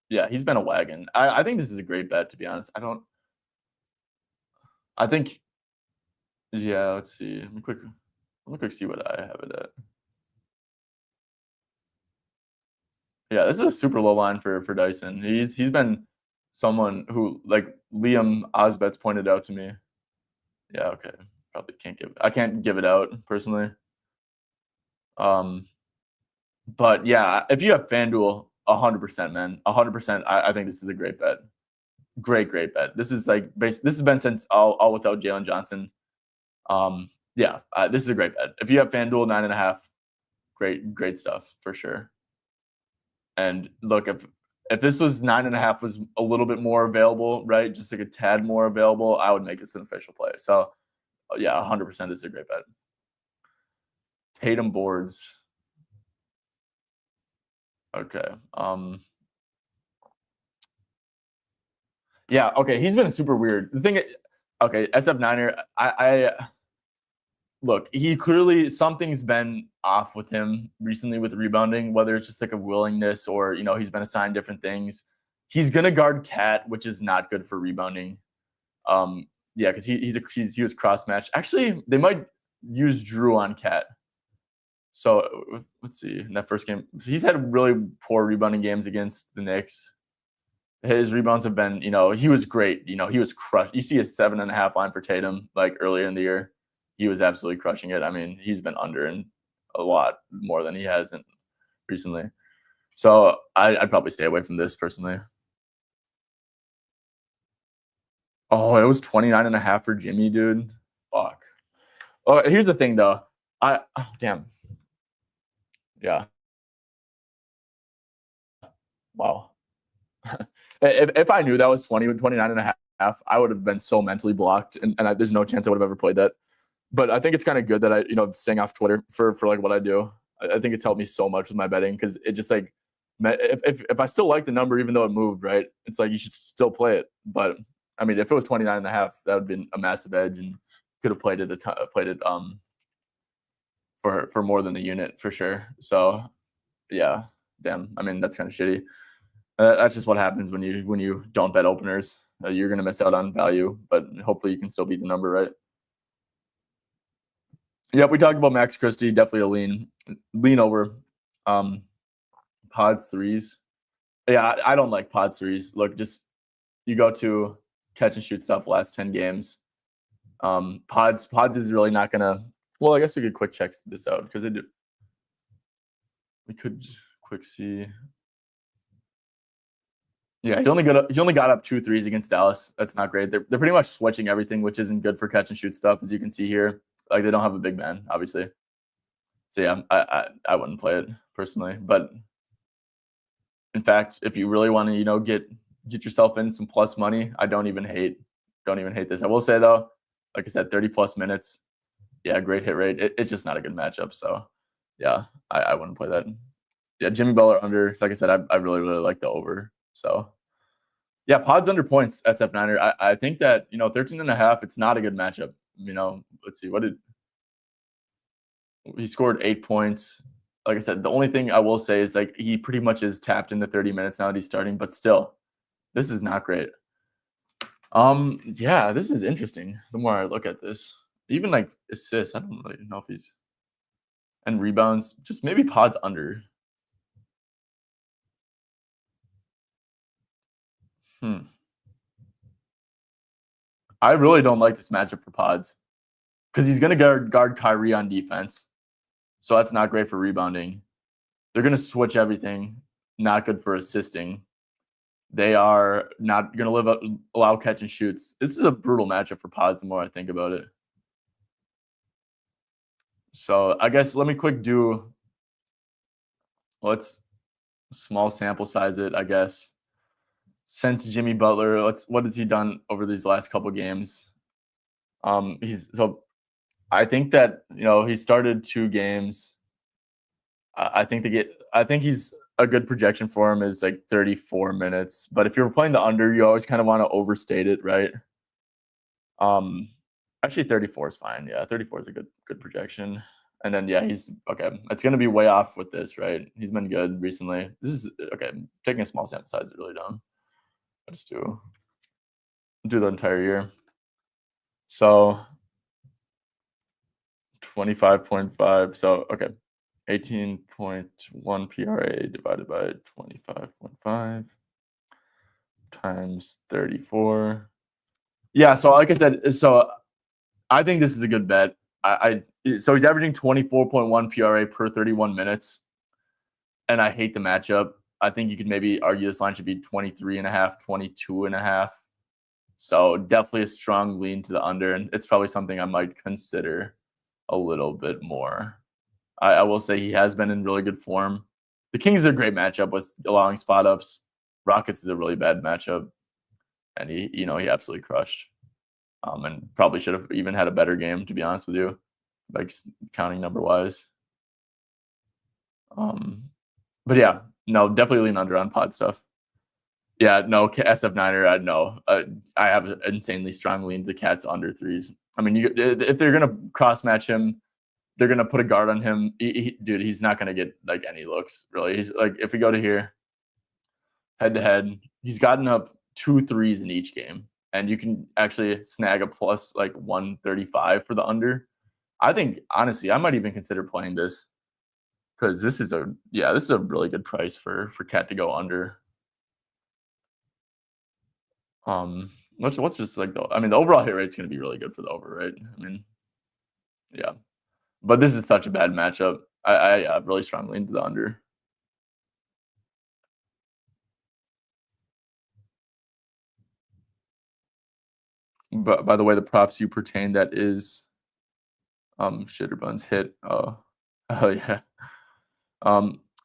yeah, he's been a wagon. I think this is a great bet, to be honest. I think, yeah, let's see. Let me quick see what I have it at. Yeah, this is a super low line for Dyson. He's been someone who Liam Osbets pointed out to me. Yeah, okay. I can't give it out personally. But yeah, if you have FanDuel, 100%, man, 100%. I think this is a great bet. Great bet. This is this has been since all without Jalen Johnson. Yeah, this is a great bet. If you have FanDuel 9.5, great stuff for sure. And look, if this was 9.5 was a little bit more available, right? Just a tad more available, I would make this an official play. So yeah, 100%. This is a great bet. Tatum boards. Okay. Yeah. Okay. He's been super weird. The thing. Okay. SF Niner. I look. He clearly something's been off with him recently with rebounding. Whether it's just a willingness or he's been assigned different things. He's gonna guard Cat, which is not good for rebounding. Yeah, because he was cross matched. Actually, they might use Drew on Cat. So let's see. In that first game, he's had really poor rebounding games against the Knicks. His rebounds have been, he was great. He was crushed. You see a 7.5 line for Tatum earlier in the year. He was absolutely crushing it. I mean, he's been under in a lot more than he has recently. So I'd probably stay away from this personally. Oh, it was 29.5 for Jimmy, dude. Fuck. Oh, here's the thing though. Damn. Yeah. Wow. If I knew that was 29.5, I would have been so mentally blocked, and there's no chance I would have ever played that. But I think it's kind of good that staying off Twitter for like what I do. I think it's helped me so much with my betting because it just like if I still like the number even though it moved, right? It's like you should still play it. But I mean, if it was 29.5, that would have been a massive edge and could have played it for more than a unit for sure. So yeah, damn. I mean, that's kind of shitty. That's just what happens when you don't bet openers. You're gonna miss out on value, but hopefully you can still beat the number, right? Yep, we talked about Max Christie, definitely a lean over. Pod threes. Yeah, I don't like pod threes. Look, just you go to catch and shoot stuff last 10 games. Pods is really not gonna. Well, I guess we could quick check this out because we could quick see. Yeah, he only got up 2 threes against Dallas. That's not great. They're pretty much switching everything, which isn't good for catch and shoot stuff, as you can see here. Like they don't have a big man, obviously. So yeah, I wouldn't play it personally. But in fact, if you really want to, get yourself in some plus money, I don't even hate this. I will say though, like I said, 30 plus minutes. Yeah, great hit rate. It's just not a good matchup. So yeah, I wouldn't play that. Yeah, Jimmy Butler under. Like I said, I really like the over. So yeah, pods under points SF Niner. I think that 13.5. It's not a good matchup. Let's see, what did he scored 8 points. Like I said, the only thing I will say is like he pretty much is tapped into 30 minutes now that he's starting, but still, this is not great. Yeah, this is interesting. The more I look at this, even like assists, I don't really know if he's and rebounds, just maybe pods under. I really don't like this matchup for pods because he's gonna guard Kyrie on defense, so that's not great for rebounding. They're gonna switch everything, not good for assisting. They are not going to allow catch and shoots. This is a brutal matchup for pods the more I think about it. So I guess let me let's small sample size it, I guess. Since Jimmy Butler, what has he done over these last couple games? I think that, he started 2 games. I think he's a good projection for him is like 34 minutes. But if you're playing the under, you always kind of want to overstate it, right? Actually 34 is fine. Yeah, 34 is a good projection. And then yeah, he's okay. It's gonna be way off with this, right? He's been good recently. This is okay. Taking a small sample size is really dumb. I just do the entire year. So 25.5. So okay. 18.1 PRA divided by 25.5 times 34. Yeah, so like I said, I think this is a good bet. So he's averaging 24.1 PRA per 31 minutes, and I hate the matchup. I think you could maybe argue this line should be 23.5, 22.5. So definitely a strong lean to the under, and it's probably something I might consider a little bit more. I will say he has been in really good form. The Kings are a great matchup with allowing spot ups. Rockets is a really bad matchup, and he absolutely crushed. And probably should have even had a better game, to be honest with you, like counting number wise. But yeah, no, definitely lean under on pod stuff. Yeah, no, SF Niner, no. I have an insanely strong lean to the Cats under threes. I mean, if they're gonna cross match him, they're gonna put a guard on him. Dude, he's not gonna get like any looks really. He's like, if we go to here, head to head, he's gotten up 2 threes in each game, and you can actually snag a plus like 135 for the under. I think honestly, I might even consider playing this because this is a really good price for Cat to go under. What's just like the overall hit rate's gonna be really good for the over, right? I mean, yeah, but this is such a bad matchup. I really strongly into the under. But by the way, the props you pertain that is shitter buns hit. Oh, oh yeah.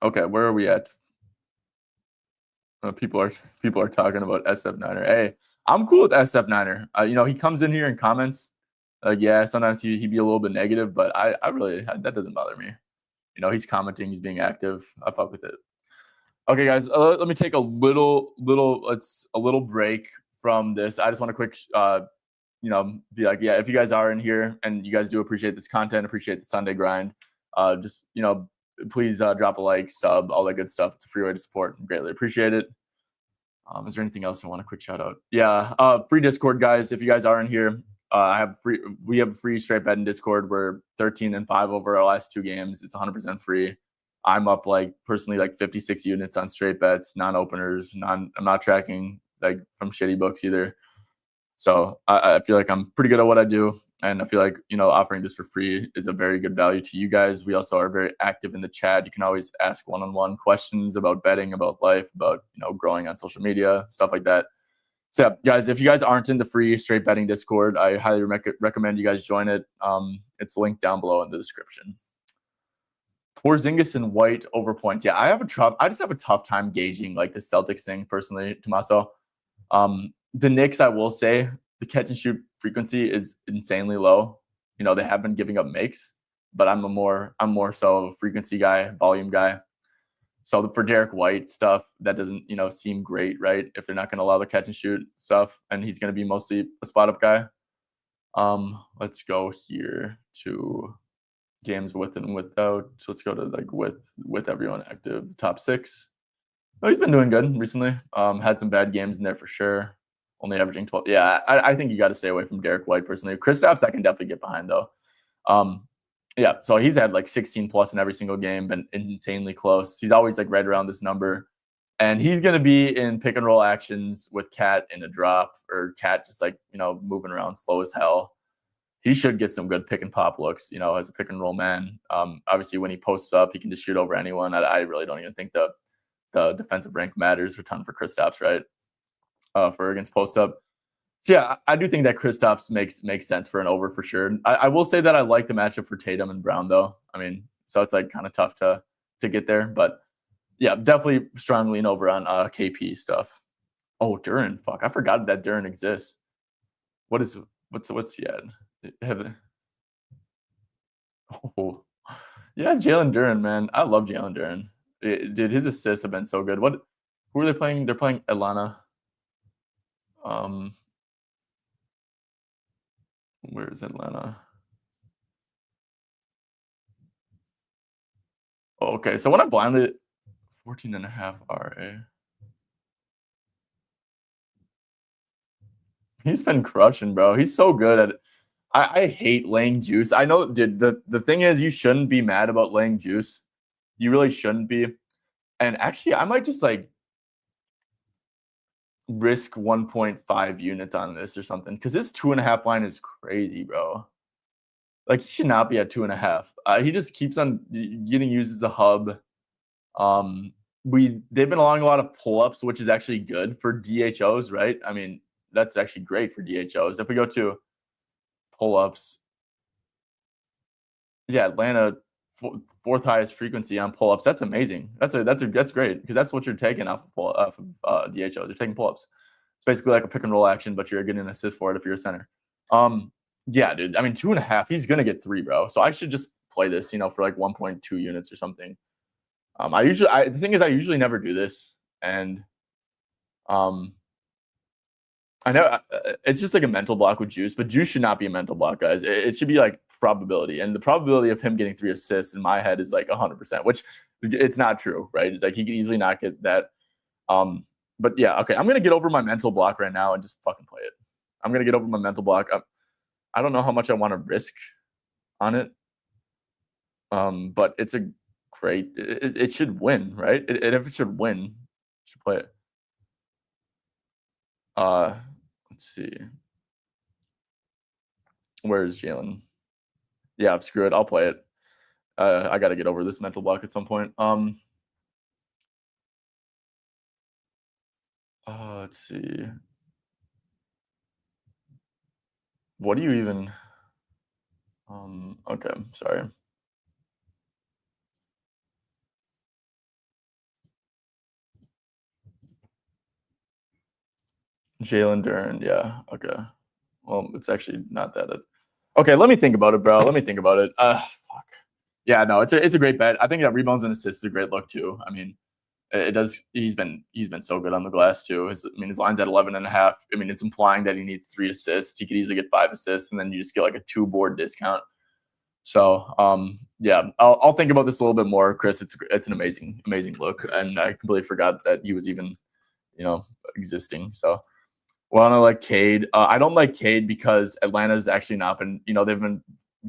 Okay, where are we at? People are talking about SF Niner. Hey, I'm cool with SF Niner. He comes in here and comments. Yeah, sometimes he'd be a little bit negative, but I really that doesn't bother me. He's commenting, he's being active. I fuck with it. Okay, guys, let me take a little break from this. I just want to quick, be like, yeah, if you guys are in here and you guys do appreciate this content, appreciate the Sunday grind, just please drop a like, sub, all that good stuff. It's a free way to support. Greatly appreciate it. Is there anything else I want to quick shout out? Yeah, free Discord, guys. If you guys are in here, we have a free straight bet in Discord. We're 13-5 over our last 2 games. It's 100% free. I'm up personally 56 units on straight bets, non-openers. I'm not tracking from shitty books either. So I feel like I'm pretty good at what I do, and I feel like offering this for free is a very good value to you guys. We also are very active in the chat. You can always ask one-on-one questions about betting, about life, about growing on social media, stuff like that. So yeah, guys, if you guys aren't in the free straight betting Discord, I highly recommend you guys join it. It's linked down below in the description. Porzingis and White over points. Yeah, I just have a tough time gauging the Celtics thing personally, Tommaso. The Knicks, I will say, the catch and shoot frequency is insanely low. They have been giving up makes, but I'm more so a frequency guy, volume guy. So for Derek White stuff, that doesn't seem great, right? If they're not going to allow the catch and shoot stuff, and he's going to be mostly a spot up guy. Let's go here to games with and without. So let's go to with everyone active. The top 6. Oh, he's been doing good recently. Had some bad games in there for sure. Only averaging 12. Yeah, I think you got to stay away from Derek White personally. Kristaps, I can definitely get behind though. Yeah, so he's had 16 plus in every single game, been insanely close. He's always right around this number. And he's going to be in pick and roll actions with Cat in a drop, or Cat just moving around slow as hell. He should get some good pick and pop looks, as a pick and roll man. Obviously, when he posts up, he can just shoot over anyone. I really don't even think the defensive rank matters a ton for Kristaps, right? For against post up. So yeah, I do think that Kristaps makes sense for an over for sure. I will say that I like the matchup for Tatum and Brown though. I mean, so it's kind of tough to get there, but yeah, definitely strong lean over on KP stuff. Oh, Duren, fuck, I forgot that Duren exists. What's he at? Oh, yeah, Jalen Duren, man, I love Jalen Duren. Dude, his assists have been so good. Who are they playing? They're playing Atlanta. Where is Atlanta? Oh, okay, so when I blindly 14.5 RA. He's been crushing, bro. He's so good at it. I hate laying juice. I know, dude, the thing is you shouldn't be mad about laying juice. You really shouldn't be. And actually, I might just risk 1.5 units on this or something, because this 2.5 line is crazy, bro. He should not be at 2.5. He just keeps on getting used as a hub. They've been allowing a lot of pull-ups, which is actually good for DHOs, right? I mean, that's actually great for DHOs. If we go to pull-ups, yeah, Atlanta, 4th highest frequency on pull-ups. That's amazing. That's great, because that's what you're taking off of DHOs. You're taking pull-ups. It's basically like a pick and roll action, but you're getting an assist for it if you're a center. Yeah, dude. I mean, 2.5. He's gonna get 3, bro. So I should just play this, for 1.2 units or something. The thing is, I usually never do this, and I know it's just a mental block with Juice, but Juice should not be a mental block, guys. It should be probability, and the probability of him getting 3 assists in my head is 100%, which it's not true, right? He can easily not get that. But yeah, okay, I'm gonna get over my mental block right now and just fucking play it. I'm gonna get over my mental block. I don't know how much I want to risk on it, but it's a great. It should win, right? If it should win, you should play it. Let's see. Where's Jalen? Yeah, screw it. I'll play it. I got to get over this mental block at some point. Let's see. What do you even? Okay, sorry. Jalen Duren, yeah. Okay. Well, it's actually not that. Okay, let me think about it, bro. Let me think about it. Fuck. Yeah, no, it's a great bet. I think that rebounds and assists is a great look too. I mean, it does. He's been so good on the glass too. His line's at 11 and a half. I mean, it's implying that he needs 3 assists. He could easily get 5 assists, and then you just get like a 2 board discount. So, yeah, I'll think about this a little bit more, Chris. It's an amazing look, and I completely forgot that he was even existing. So, well, I don't like Cade. I don't like Cade because Atlanta's actually not been, they've been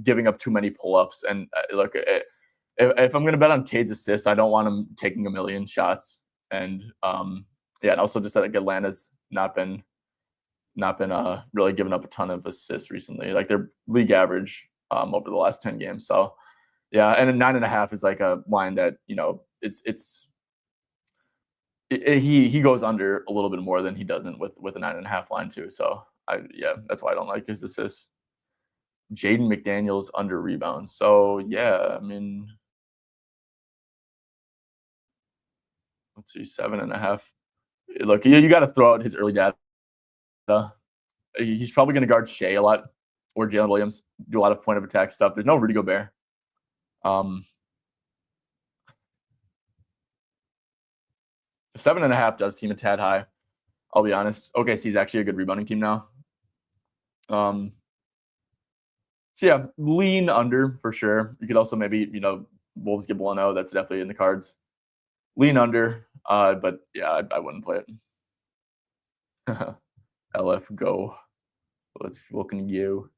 giving up too many pull ups. And look, if I'm going to bet on Cade's assists, I don't want him taking a million shots. And yeah, and also just that like, Atlanta's not been really giving up a ton of assists recently. Like they're league average over the last 10 games. So yeah, and a 9.5 is like a line that he goes under a little bit more than he doesn't with a 9.5 line too. So yeah, that's why I don't like his assists. Jaden McDaniels under rebounds. So yeah, I mean, let's see, 7.5. Look, you got to throw out his early data. He's probably going to guard Shea a lot or Jalen Williams, do a lot of point of attack stuff. There's no Rudy Gobert. 7.5 does seem a tad high. I'll be honest. OKC's actually a good rebounding team now. So yeah, lean under for sure. You could also maybe, Wolves get blown out. That's definitely in the cards. Lean under, but yeah, I wouldn't play it. LF go. Let's looking at you.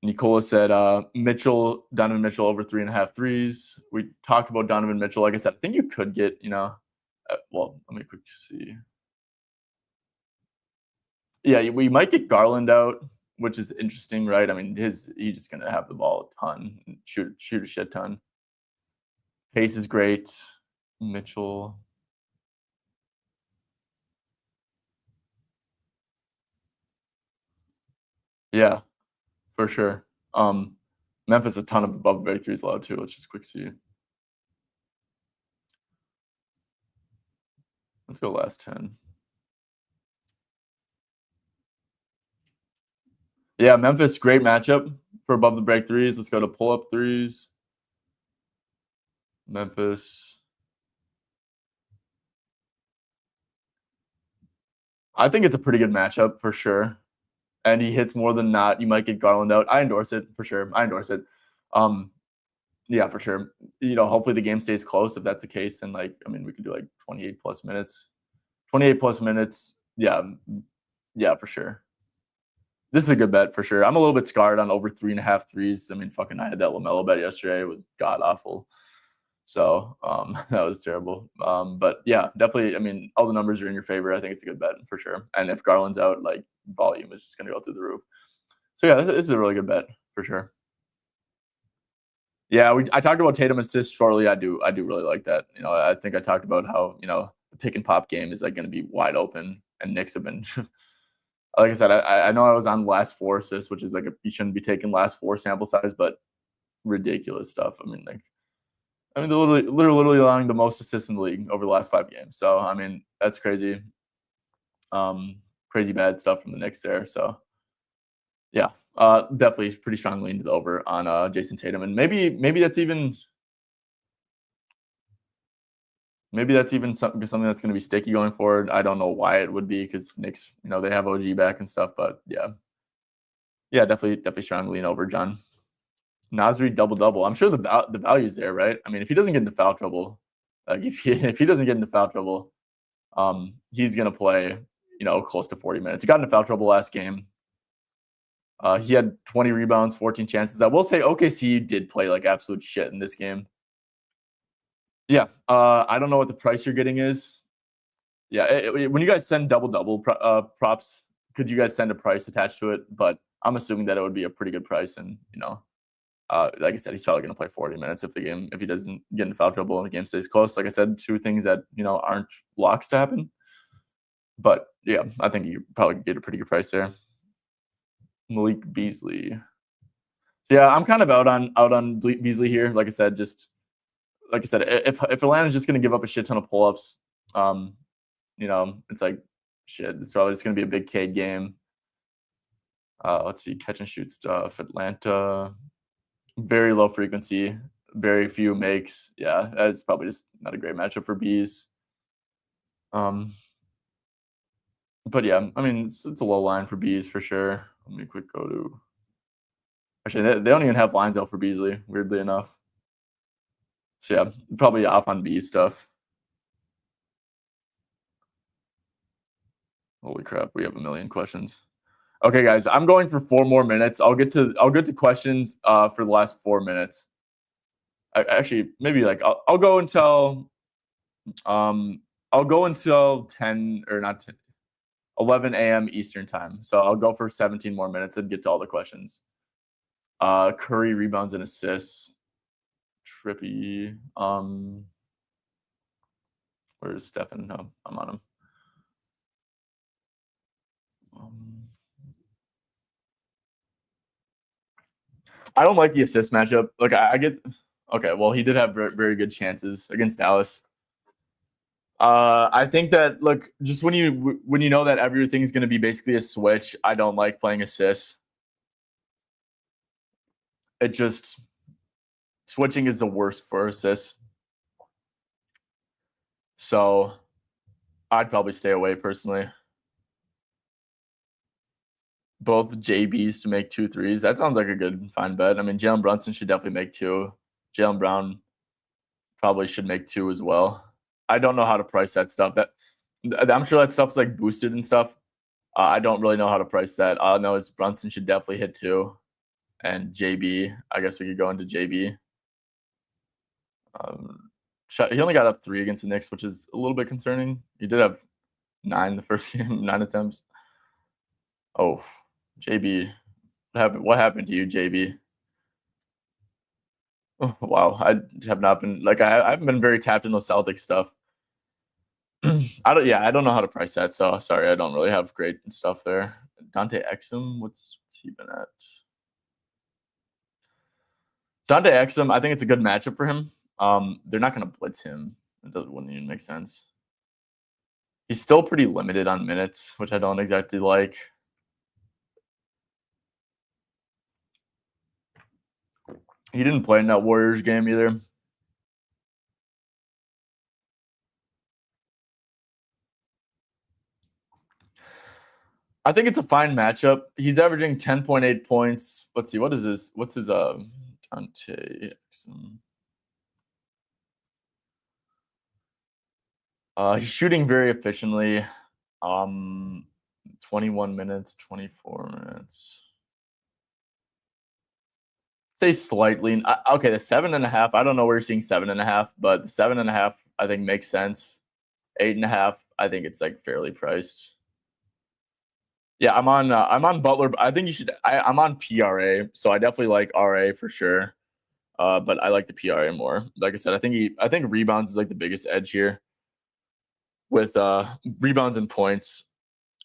Nicola said Donovan Mitchell over 3.5 threes. We talked about Donovan Mitchell. Like I said, I think you could get, well, let me quickly see. Yeah, we might get Garland out, which is interesting, right? I mean, he's just gonna have the ball a ton, and shoot a shit ton. Pace is great. Mitchell. Yeah, for sure. Memphis a ton of above break threes allowed too. Let's just quick see. Let's go last 10. Yeah, Memphis, great matchup for above the break threes. Let's go to pull up threes. Memphis. I think it's a pretty good matchup for sure. And he hits more than not. You might get Garland out. I endorse it for sure. I endorse it. Yeah, for sure. Hopefully the game stays close. If that's the case, then we could do like 28 plus minutes. 28 plus minutes. Yeah. Yeah, for sure. This is a good bet for sure. I'm a little bit scarred on over 3.5 threes. I mean, fucking I had that LaMelo bet yesterday. It was god awful. So that was terrible. But yeah, definitely. I mean, all the numbers are in your favor. I think it's a good bet for sure. And if Garland's out, like volume is just gonna go through the roof. So yeah, this is a really good bet for sure. Yeah, I talked about Tatum assists shortly. I do really like that. I think I talked about how the pick and pop game is like going to be wide open, and Knicks have been. Like I said, I know I was on last 4 assists, which is like you shouldn't be taking last 4 sample size, but ridiculous stuff. I mean, they're literally allowing the most assists in the league over the last 5 games. So I mean, that's crazy. Crazy bad stuff from the Knicks there. So yeah, definitely pretty strong lean to the over on Jason Tatum, and maybe that's even something that's going to be sticky going forward. I don't know why it would be because Knicks, they have OG back and stuff, but yeah, definitely strong lean over John. Nasri double. I'm sure the value's there, right? I mean, if he doesn't get into foul trouble, like if he doesn't get into foul trouble, he's going to play close to 40 minutes. He got into foul trouble last game. He had 20 rebounds, 14 chances. I will say OKC did play like absolute shit in this game. Yeah. I don't know what the price you're getting is. Yeah. When you guys send double props, could you guys send a price attached to it? But I'm assuming that it would be a pretty good price. And, like I said, he's probably going to play 40 minutes if he doesn't get in foul trouble and the game stays close. Like I said, 2 things that, aren't locks to happen. But yeah, I think you probably get a pretty good price there. Malik Beasley. So yeah, I'm kind of out on Beasley here. Like I said, if Atlanta's just gonna give up a shit ton of pull-ups, it's like shit. It's probably just gonna be a big Cade game. Let's see, catch and shoot stuff. Atlanta, very low frequency, very few makes. Yeah, that's probably just not a great matchup for Bees. But yeah, I mean, it's a low line for Bees for sure. Let me quick go to. Actually, they don't even have lines out for Beasley, weirdly enough. So yeah, probably off on Bees stuff. Holy crap, we have a million questions. Okay, guys, I'm going for 4 more minutes. I'll get to questions for the last 4 minutes. Actually, maybe like I'll go until 10 or not 10, 11 a.m. Eastern time. So I'll go for 17 more minutes and get to all the questions. Curry rebounds and assists. Trippy. Where's Stephen? No, I'm on him. I don't like the assist matchup. Like I get okay. Well, he did have very, very good chances against Dallas. I think that look, just when you know that everything's going to be basically a switch, I don't like playing assists. It just switching is the worst for assists. So I'd probably stay away personally. Both JBs to make 2 threes. That sounds like a good fine bet. I mean, Jalen Brunson should definitely make 2. Jalen Brown probably should make 2 as well. I don't know how to price that stuff. I'm sure that stuff's like boosted and stuff. I don't really know how to price that. All I know is Brunson should definitely hit 2, and JB. I guess we could go into JB. He only got up 3 against the Knicks, which is a little bit concerning. He did have 9 the first game, 9 attempts. Oh, JB. What happened to you, JB? Oh, wow, I have not been like I haven't been very tapped into Celtic stuff. I don't know how to price that, so sorry, I don't really have great stuff there. Dante Exum, what's he been at? Dante Exum, I think it's a good matchup for him. They're not going to blitz him. Wouldn't even make sense. He's still pretty limited on minutes, which I don't exactly like. He didn't play in that Warriors game either. I think it's a fine matchup. He's averaging 10.8 points. Let's see, what is this? What's his Dante Exum? He's shooting very efficiently. 21 minutes, 24 minutes. Say slightly. Okay, the 7.5. I don't know where you're seeing 7.5, but the 7.5 I think makes sense. 8.5, I think it's like fairly priced. Yeah, I'm on Butler. I think you should. I'm on PRA, so I definitely like RA for sure. But I like the PRA more. Like I said, I think rebounds is like the biggest edge here. With rebounds and points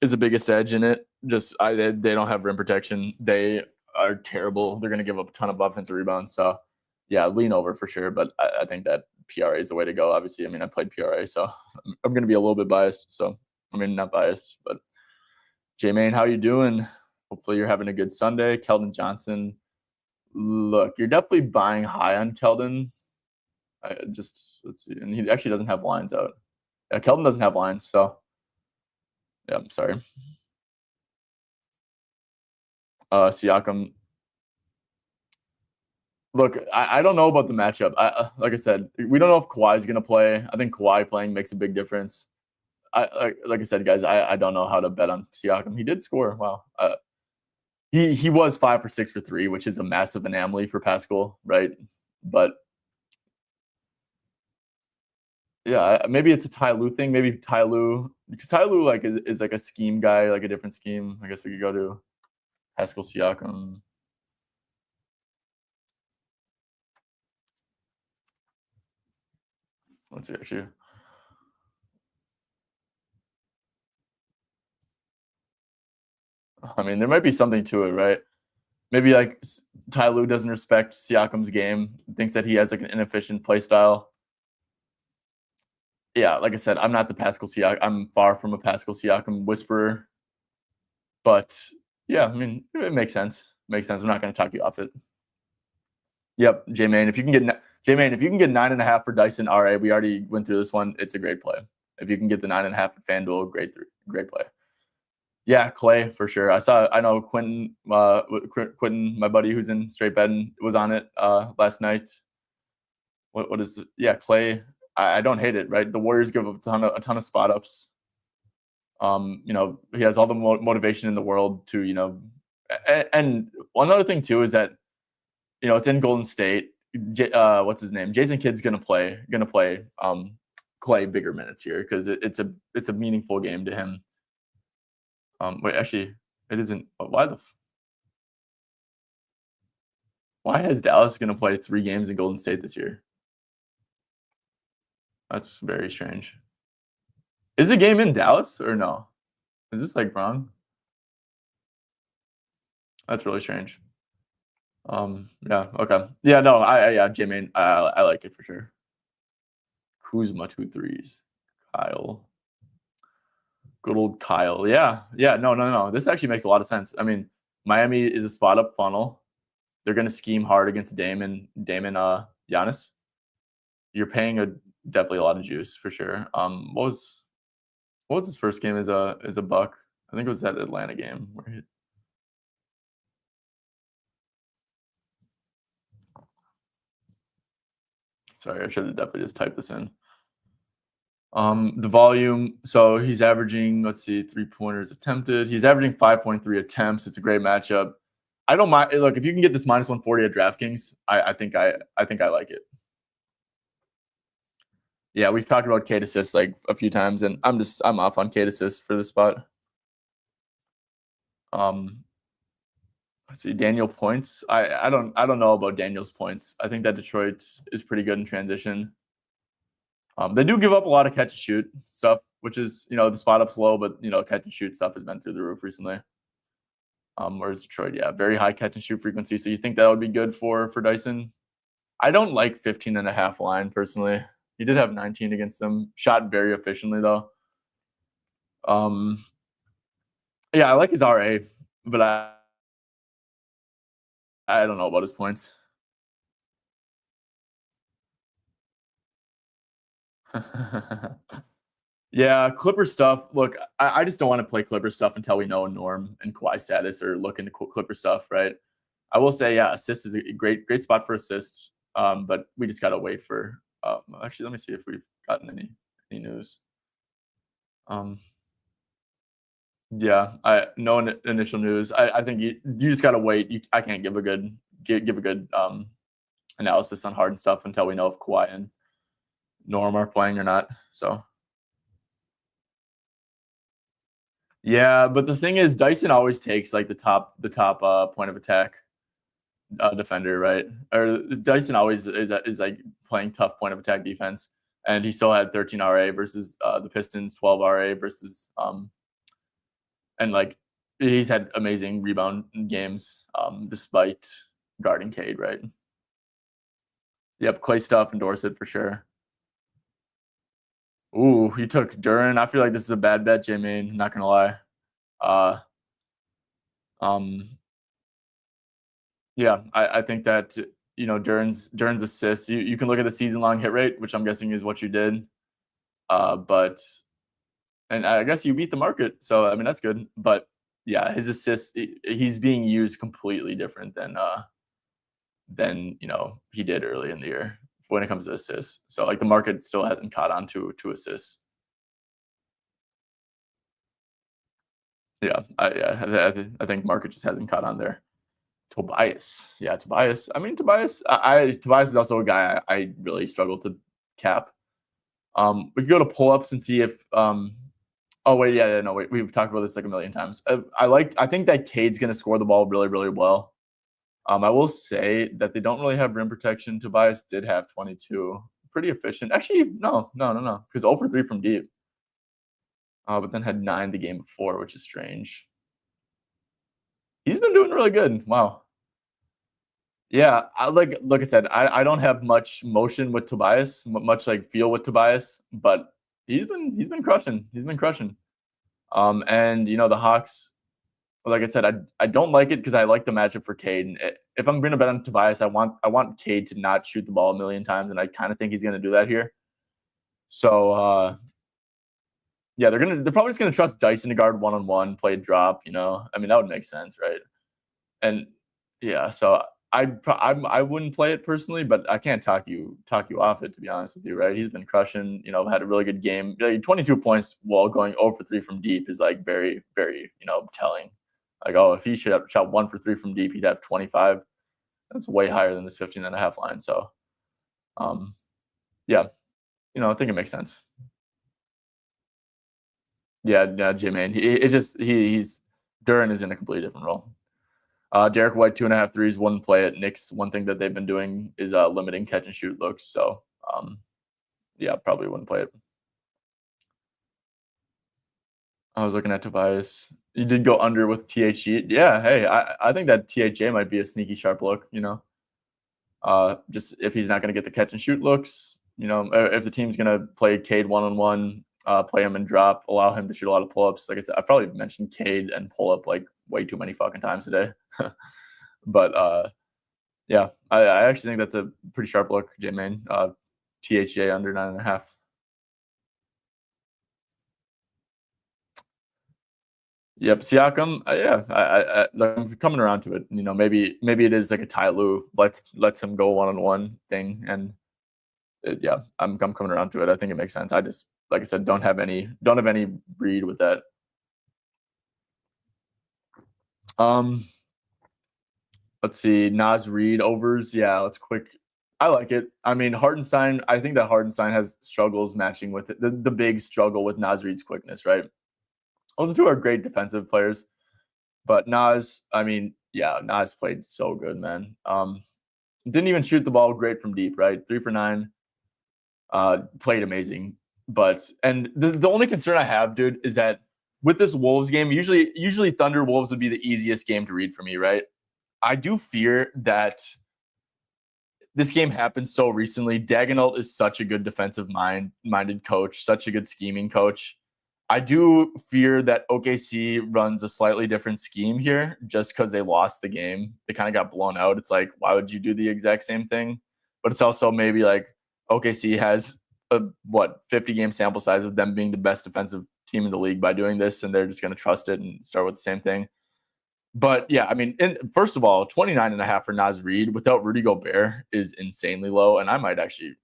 is the biggest edge in it. Just they don't have rim protection. They are terrible. They're going to give up a ton of offensive rebounds. So yeah, lean over for sure. But I think that PRA is the way to go. Obviously, I mean, I played PRA, so I'm going to be a little bit biased. So I mean, not biased, but J-Main, how you doing? Hopefully you're having a good Sunday. Keldon Johnson. Look, you're definitely buying high on Keldon. Let's see. And he actually doesn't have lines out. Yeah, Keldon doesn't have lines, so yeah, I'm sorry. Siakam. Look, I don't know about the matchup. Like I said, we don't know if Kawhi is going to play. I think Kawhi playing makes a big difference. Like I said, guys, I don't know how to bet on Siakam. He did score. Wow. He was 5 for 6 for 3, which is a massive anomaly for Pascal, right? But yeah, maybe it's a Ty Lue thing. Maybe Ty Lue, because Ty Lue like is like a scheme guy, like a different scheme. I guess we could go to Pascal Siakam. Let's see actually. I mean, there might be something to it, right? Maybe like Ty Lue doesn't respect Siakam's game, thinks that he has like an inefficient play style. Yeah, like I said, I'm not the Pascal Siakam. I'm far from a Pascal Siakam whisperer, but yeah, I mean, it makes sense. Makes sense. I'm not going to talk you off it. Yep, J-Man. If you can get J-Man, if you can get 9.5 for Dyson RA, we already went through this one. It's a great play. If you can get the 9.5 at FanDuel, great play. Yeah, Clay for sure. I know Quentin, my buddy who's in straight betting was on it last night. What is it? Yeah, Clay. I don't hate it, right? The Warriors give a ton of spot ups. He has all the motivation in the world to, and one other thing too is that, it's in Golden State. What's his name? Jason Kidd's gonna play Clay bigger minutes here because it's a meaningful game to him. Wait, actually, it isn't. Why is Dallas gonna play 3 games in Golden State this year? That's very strange. Is the game in Dallas or no? Is this like wrong? That's really strange. Yeah, okay. Yeah, no, yeah, J-Man, I like it for sure. Kuzma 2 threes. Kyle. Good old Kyle. Yeah. Yeah, no. This actually makes a lot of sense. I mean, Miami is a spot up funnel. They're gonna scheme hard against Damon Giannis. You're paying definitely a lot of juice for sure. What was his first game as a Buck? I think it was that Atlanta game where he, sorry, I should have definitely just typed this in. The volume, so he's averaging, let's see, 3-pointers attempted. He's averaging 5.3 attempts. It's a great matchup. I don't mind. Look, if you can get this minus 140 at DraftKings, I think I like it. Yeah, we've talked about Kate assist like a few times, and I'm off on Kate assist for this spot. Let's see, Daniel points. I don't know about Daniel's points. I think that Detroit is pretty good in transition. They do give up a lot of catch and shoot stuff, which is, the spot up's low, but catch and shoot stuff has been through the roof recently. Whereas Detroit, yeah, very high catch and shoot frequency. So you think that would be good for Dyson? I don't like 15.5 line personally. He did have 19 against them. Shot very efficiently though. Yeah, I like his RA, but I don't know about his points. Yeah, Clipper stuff. Look, I just don't want to play Clipper stuff until we know Norm and Kawhi status or look into Clipper stuff, right? I will say, yeah, assist is a great spot for assists, but we just gotta wait for. Actually, let me see if we've gotten any news. Yeah, no initial news. I think you just gotta wait. I can't give a good analysis on Harden stuff until we know if Kawhi and Norm are playing or not. So yeah, but the thing is, Dyson always takes like the top point of attack defender, right? Or Dyson always is like playing tough point of attack defense, and he still had 13 RA versus the Pistons, 12 RA versus and like he's had amazing rebound games despite guarding Cade, right? Yep, Clay stuff and Dorsett for sure. Ooh, he took Duran. I feel like this is a bad bet, Jimmy. Not gonna lie. Uh, um, yeah, I think that Duran's assists. You can look at the season long hit rate, which I'm guessing is what you did. But and I guess you beat the market, so I mean that's good. But yeah, his assists, he's being used completely different than he did early in the year when it comes to assists. So like the market still hasn't caught on to assists. Yeah, I think market just hasn't caught on there. Tobias, yeah, Tobias. I mean, Tobias. Tobias is also a guy I really struggle to cap. We could go to pull ups and see if. Oh wait, yeah, no, wait. We've talked about this like a million times. I think that Cade's gonna score the ball really, really well. I will say that they don't really have rim protection. Tobias did have 22, pretty efficient. Actually, no, because 0 for 3 from deep. But then had 9 the game before, which is strange. He's been doing really good. Wow. Yeah, like I said, I don't have much motion with Tobias, much like feel with Tobias, but he's been crushing. He's been crushing. And the Hawks, like I said, I don't like it because I like the matchup for Cade. And if I'm going to bet on Tobias, I want Cade to not shoot the ball a million times, and I kind of think he's going to do that here. So yeah, they're probably just gonna trust Dyson to guard one on one, play drop. I mean that would make sense, right? And yeah, so I wouldn't play it personally, but I can't talk you off it, to be honest with you, right? He's been crushing. Had a really good game. 22 points while going 0 for 3 from deep is like very very telling. Like, oh, if he should have shot 1 for 3 from deep, he'd have 25. That's way higher than this 15.5 line. So yeah, I think it makes sense. Yeah, no, J-Man. He's Duran is in a completely different role. Derek White 2.5 threes, wouldn't play it. Knicks, one thing that they've been doing is limiting catch and shoot looks. So yeah, probably wouldn't play it. I was looking at Tobias. You did go under with THG. Yeah, hey, I think that THJ might be a sneaky sharp look. Just if he's not going to get the catch and shoot looks, if the team's going to play Cade one-on-one, play him and drop, allow him to shoot a lot of pull-ups. Like I said, I probably mentioned Cade and pull-up like way too many fucking times today. But yeah, I actually think that's a pretty sharp look, J-Main. THJ under 9.5. Yep, Siakam. Yeah, I'm coming around to it. Maybe it is like a Ty Lue lets him go one-on-one thing, and yeah, I'm coming around to it. I think it makes sense. I just, like I said, don't have any read with that. Let's see, Nas Reed overs. Yeah, let's quick. I like it. I mean, Hartenstein. I think that Hartenstein has struggles matching with it. The big struggle with Nas Reed's quickness, right? Those two are great defensive players, but Nas. I mean, yeah, Nas played so good, man. Didn't even shoot the ball great from deep, right? 3 for 9. Played amazing. And the only concern I have, dude, is that with this Wolves game, usually Thunder Wolves would be the easiest game to read for me, right? I do fear that this game happened so recently. Dagenalt is such a good defensive minded coach, such a good scheming coach. I do fear that OKC runs a slightly different scheme here just because they lost the game. They kind of got blown out. It's like, why would you do the exact same thing? But it's also maybe like OKC has a 50 game sample size of them being the best defensive team in the league by doing this, and they're just going to trust it and start with the same thing. But yeah, I mean, first of all, 29.5 for Nas Reed without Rudy Gobert is insanely low. And I might actually,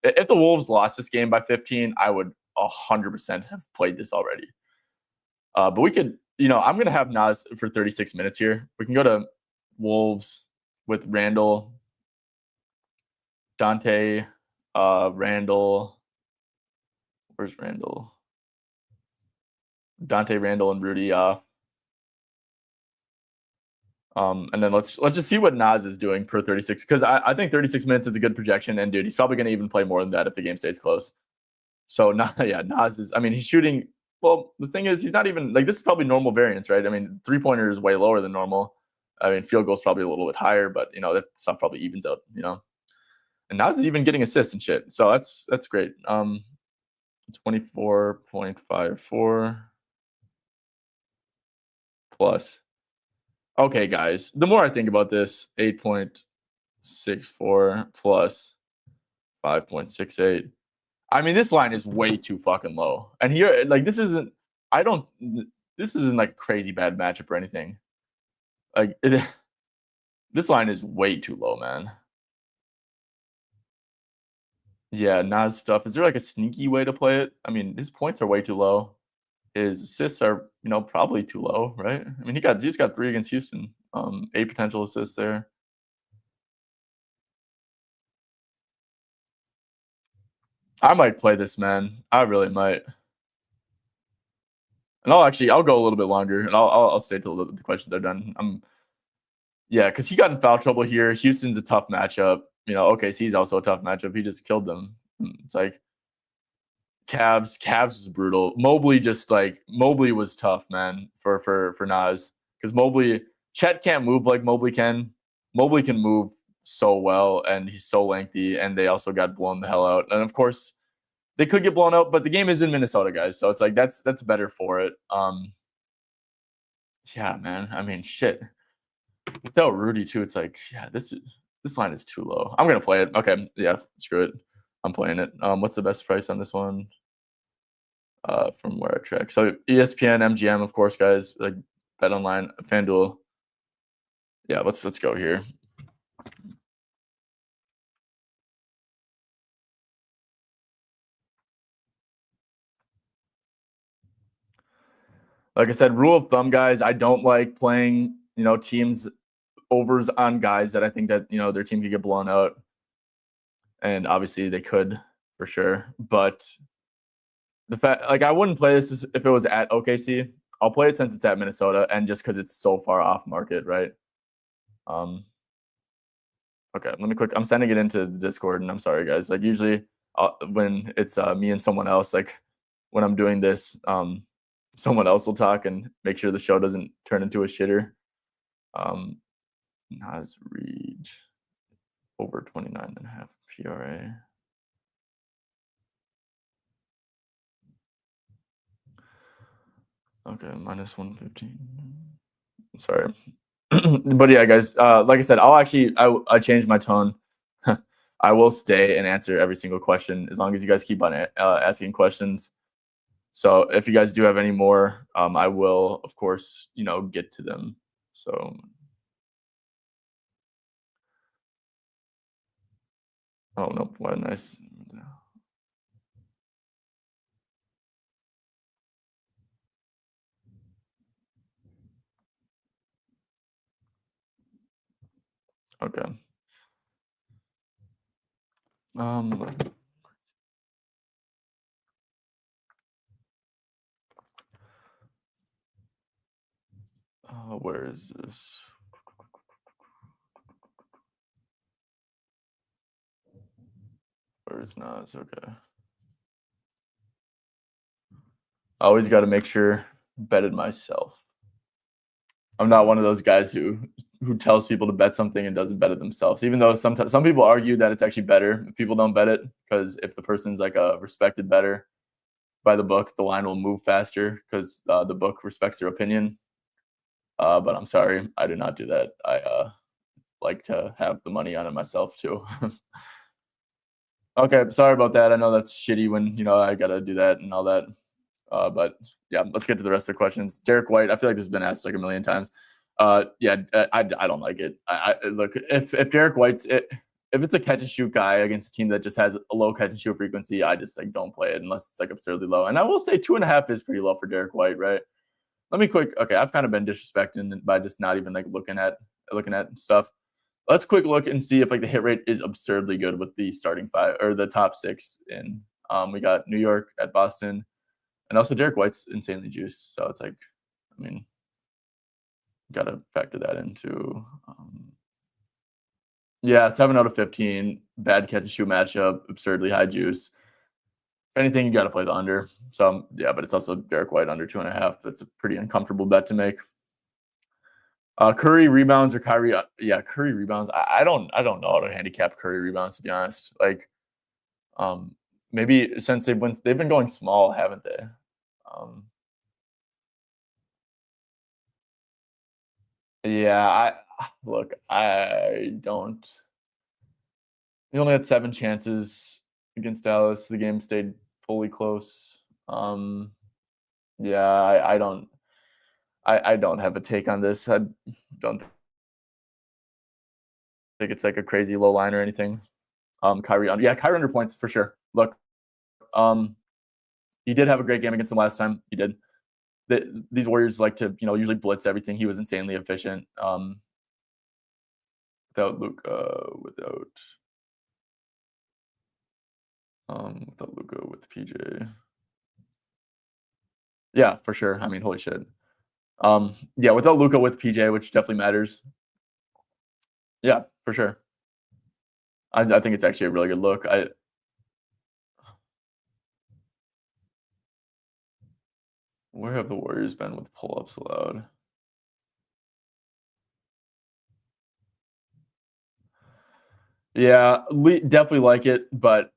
if the Wolves lost this game by 15, I would 100% have played this already. But we could, I'm going to have Nas for 36 minutes here. We can go to Wolves with Randall, Dante, Randall. Where's Randall? Dante, Randall, and Rudy. And then let's just see what Nas is doing per 36, because I think 36 minutes is a good projection, and dude, he's probably going to even play more than that if the game stays close. So Nas is. I mean, he's shooting. Well, the thing is, he's not even like, this is probably normal variance, right? I mean, 3-pointer is way lower than normal. I mean, field goal is probably a little bit higher, but that stuff probably evens out. And Nas is even getting assists and shit, so that's great. 24.54 plus. Okay, guys, the more I think about this, 8.64 plus 5.68. I mean, this line is way too fucking low. And here, like, this isn't like crazy bad matchup or anything. Like, this line is way too low, man. Yeah, Nas stuff. Is there like a sneaky way to play it? I mean, his points are way too low. His assists are, probably too low, right? I mean, he just got 3 against Houston. 8 potential assists there. I might play this, man. I really might. And I'll go a little bit longer, and I'll stay till the questions are done. Yeah, because he got in foul trouble here. Houston's a tough matchup. OKC's also a tough matchup. He just killed them. It's like Cavs was brutal. Mobley was tough, man, for Nas, because Mobley Chet can't move like Mobley can. Mobley can move so well, and he's so lengthy, and they also got blown the hell out. And of course, they could get blown out, but the game is in Minnesota, guys. So it's like that's better for it. Yeah, man. I mean, shit. Without Rudy too, it's like, yeah, this line is too low. I'm gonna play it. Okay, yeah, screw it. I'm playing it. What's the best price on this one? From where I track. So ESPN, MGM, of course, guys. Like Bet Online, FanDuel. Yeah, let's go here. Like I said, rule of thumb, guys. I don't like playing, teams overs on guys that I think that their team could get blown out, and obviously they could for sure. But the fact, like, I wouldn't play this if it was at OKC. I'll play it since it's at Minnesota, and just because it's so far off market, right? Okay, let me click. I'm sending it into the Discord, and I'm sorry, guys. Like usually, when it's me and someone else, like when I'm doing this, someone else will talk and make sure the show doesn't turn into a shitter. Nas Reed over 29.5 PRA. Okay, minus 115. I'm sorry. But yeah, guys, like I said, I changed my tone. I will stay and answer every single question as long as you guys keep on asking questions. So if you guys do have any more, I will, of course, get to them. So, oh no, what a nice. Okay. Where is this? Where is Nas? Okay. I always got to make sure bet it myself. I'm not one of those guys who tells people to bet something and doesn't bet it themselves. Even though some people argue that it's actually better if people don't bet it, because if the person's like a respected bettor by the book, the line will move faster because the book respects their opinion. But I'm sorry, I do not do that. I like to have the money on it myself too. Okay, sorry about that. I know that's shitty when I gotta do that and all that. But yeah, let's get to the rest of the questions. Derek White, I feel like this has been asked like a million times. Yeah, I don't like it. Look, if Derek White's if it's a catch and shoot guy against a team that just has a low catch and shoot frequency, I just like don't play it unless it's like absurdly low. And I will say 2.5 is pretty low for Derek White, right? Let me quick. Okay, I've kind of been disrespecting by just not even like looking at stuff. Let's quick look and see if like the hit rate is absurdly good with the starting five or the top six in. We got New York at Boston, and also Derek White's insanely juiced. So it's like, I mean, got to factor that into. Yeah, 7 out of 15. Bad catch and shoot matchup, absurdly high juice. If anything, you got to play the under. So yeah, but it's also Derek White under 2.5. That's a pretty uncomfortable bet to make. Curry rebounds or Kyrie? Yeah, Curry rebounds. I don't know how to handicap Curry rebounds, to be honest. Like, maybe since they've been going small, haven't they? Yeah, I don't. He only had 7 chances against Dallas. The game stayed fully close. Yeah, I don't have a take on this. I don't think it's like a crazy low line or anything. Kyrie under, yeah, Kyrie under points for sure. Look, he did have a great game against them last time. He did. These Warriors like to, usually blitz everything. He was insanely efficient. Without Luka, without Luka, with PJ. Yeah, for sure. I mean, holy shit. Yeah, without Luka, with PJ, which definitely matters. Yeah, for sure. I think it's actually a really good look. Where have the Warriors been with pull-ups allowed? Yeah, definitely like it, but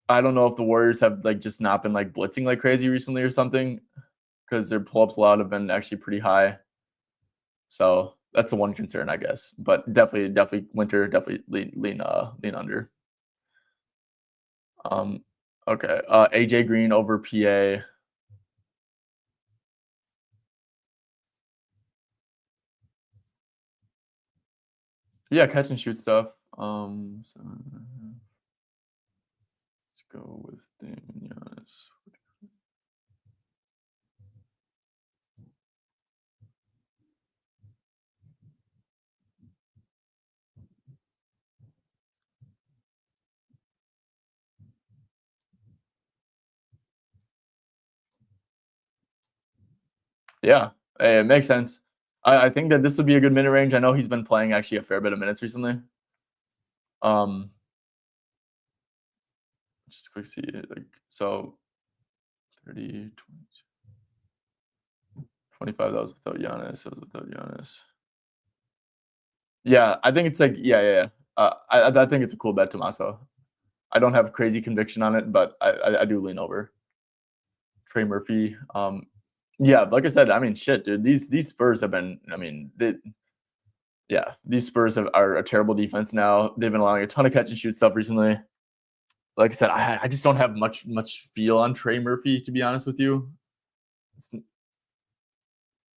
I don't know if the Warriors have like just not been like blitzing like crazy recently or something because their pull-ups allowed have been actually pretty high. So that's the one concern, I guess. But definitely Winter, definitely lean under. Um, okay. AJ Green over PA. Yeah, catch and shoot stuff. So let's go with Damon Giannis. Yeah, it makes sense. I think that this would be a good minute range. I know he's been playing actually a fair bit of minutes recently. Um, just quick see it, like so 30, 25. That was without Giannis. That was without Giannis. Yeah, I think it's like yeah. I think it's a cool bet, Tommaso. I don't have crazy conviction on it, but I do lean over Trey Murphy. Yeah, like I said, I mean, shit, dude. These Spurs have been. I mean, yeah, these Spurs are a terrible defense now. They've been allowing a ton of catch and shoot stuff recently. Like I said, I just don't have much feel on Trey Murphy, to be honest with you. It's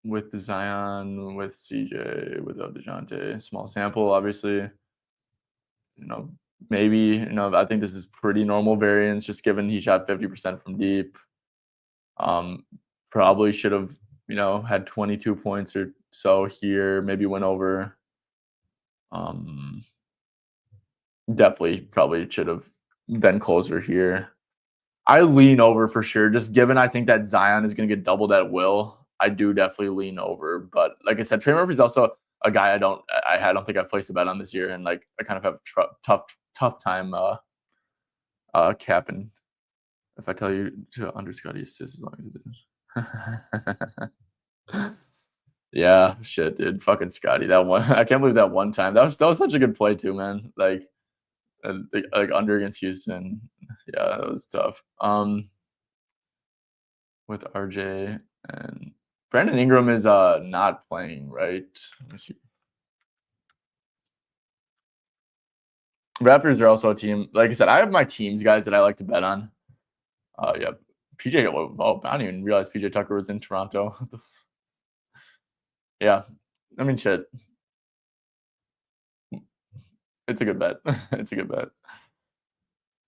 with Zion, with CJ, without DeJounte, small sample, obviously. You know, maybe I think this is pretty normal variance, just given he shot 50% from deep. Um, Probably should have had 22 points or so here. Maybe went over. Um, Definitely probably should have been closer here. I lean over for sure. Just given I think that Zion is going to get doubled at will, I do definitely lean over. But like I said, Trey Murphy's also a guy I don't think I've placed a bet on this year, and like I kind of have tough time capping if I tell you to under Scotty assists as long as it is. Yeah, shit, dude, fucking Scotty. That one, I can't believe that one time. That was such a good play too, man. Like under against Houston. Yeah, that was tough. With RJ and Brandon Ingram is not playing, right? Let me see. Raptors are also a team. Like I said, I have my teams guys that I like to bet on. Yeah, PJ. Oh, I didn't even realize PJ Tucker was in Toronto. Yeah, I mean, shit. It's a good bet. It's a good bet.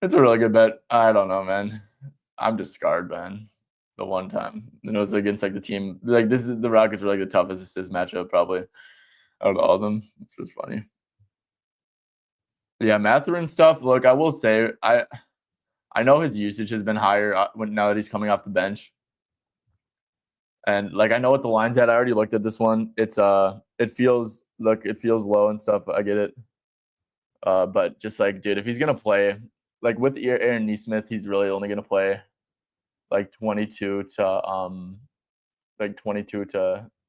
It's a really good bet. I don't know, man. I'm just scarred, man. The one time, it was against like the team. Like this is the Rockets were like the toughest assist matchup probably out of all of them. It's just funny. Yeah, Mathurin stuff. Look, I will say I know his usage has been higher now that he's coming off the bench, and like I know what the line's at. I already looked at this one. It feels low and stuff. I get it, but just like dude, if he's gonna play like with Aaron Nesmith, he's really only gonna play like 22 to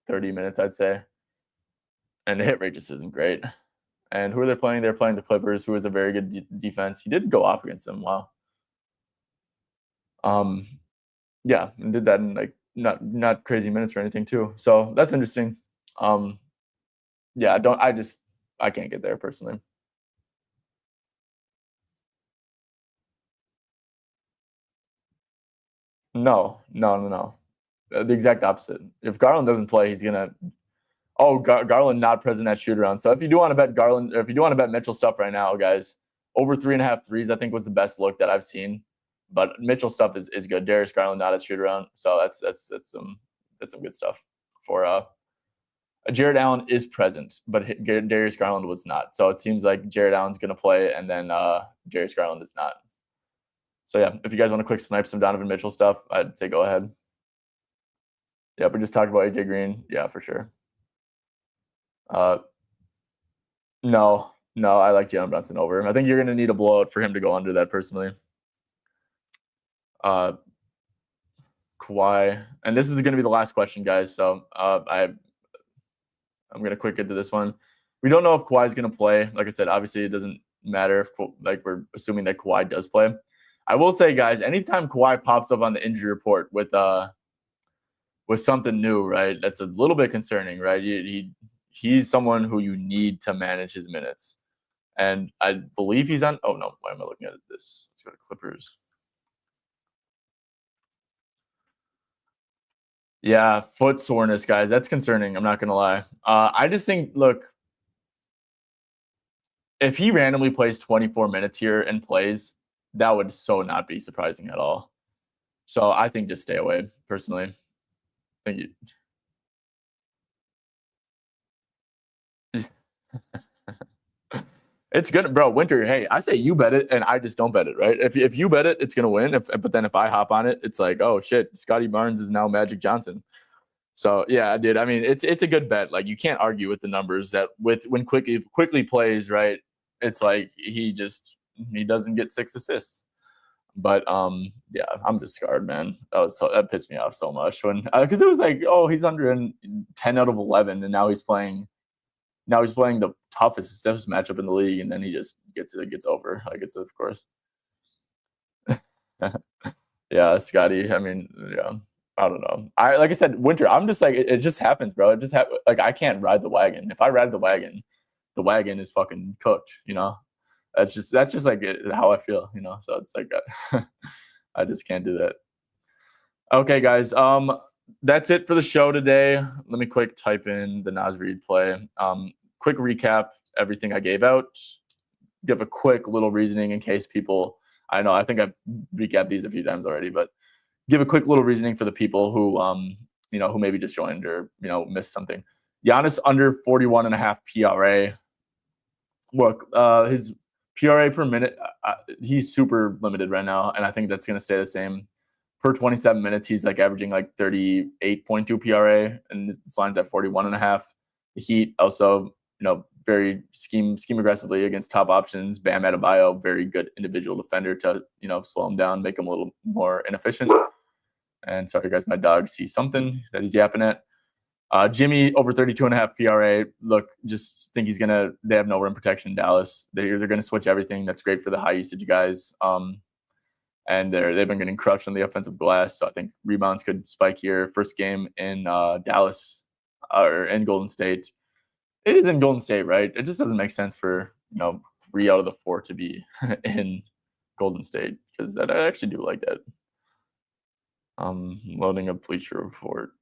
30 minutes, I'd say, and the hit rate just isn't great. And who are they playing? They're playing the Clippers, who is a very good defense. He did go off against them. Wow. Um, yeah, and did that in like not crazy minutes or anything too. So that's interesting. Um, yeah, I can't get there personally. No. The exact opposite. If Garland doesn't play, he's gonna. Oh, Garland not present at shoot around. So if you do want to bet Garland, or if you do want to bet Mitchell stuff right now, guys, over 3.5 threes, I think was the best look that I've seen. But Mitchell stuff is good. Darius Garland not at shoot around, so that's some good stuff for Jared Allen is present, but Darius Garland was not. So it seems like Jared Allen's going to play, and then Darius Garland is not. So yeah, if you guys want to quick snipe some Donovan Mitchell stuff, I'd say go ahead. Yeah, we just talked about AJ Green. Yeah, for sure. Uh, no, I like Jalen Brunson over him. I think you're going to need a blowout for him to go under that personally. Uh, Kawhi, and this is going to be the last question, guys. So I'm going to quick get to this one. We don't know if Kawhi is going to play. Like I said, obviously it doesn't matter if like we're assuming that Kawhi does play. I will say, guys, anytime Kawhi pops up on the injury report with something new, right? That's a little bit concerning, right? He's someone who you need to manage his minutes, and I believe he's on. Oh no, why am I looking at this? Let's go to Clippers. Yeah, foot soreness, guys. That's concerning. I'm not gonna lie. I just think, look, if he randomly plays 24 minutes here and plays, that would so not be surprising at all. So I think just stay away, personally. Thank you. It's gonna, bro. Winter. Hey, I say you bet it, and I just don't bet it, right? If you bet it, it's gonna win. But then if I hop on it, it's like, oh shit, Scotty Barnes is now Magic Johnson. So yeah, dude. I mean, it's a good bet. Like you can't argue with the numbers that when quickly plays, right? It's like he doesn't get 6 assists. But yeah, I'm just scarred, man. That pissed me off so much when because it was like, oh, he's under in 10 out of 11, and now he's playing the toughest matchup in the league, and then he just gets over. Like it's of course. Yeah, Scotty. I mean, yeah. I don't know. Like I said, Winter. I'm just like it just happens, bro. It just like I can't ride the wagon. If I ride the wagon is fucking cooked. You know, that's just like how I feel. You know, so it's like I just can't do that. Okay, guys. That's it for the show today. Let me quick type in the Naz Reid play. Quick recap, everything I gave out. Give a quick little reasoning in case people. I know I think I've recapped these a few times already, but give a quick little reasoning for the people who who maybe just joined or missed something. Giannis under 41.5 PRA. Look, his PRA per minute, he's super limited right now, and I think that's going to stay the same. Per 27 minutes, he's like averaging like 38.2 PRA, and this line's at 41.5. The Heat also, very scheme aggressively against top options. Bam Adebayo, very good individual defender to slow him down, make him a little more inefficient. And sorry, guys, my dog sees something that he's yapping at. Jimmy over 32.5 PRA. Look, just think they have no rim protection in Dallas. They're going to switch everything. That's great for the high usage guys. And they've been getting crushed on the offensive glass. So I think rebounds could spike here. First game in Dallas or in Golden State. It is in Golden State, right? It just doesn't make sense for 3 out of the 4 to be in Golden State because I actually do like that. Loading a Bleacher Report.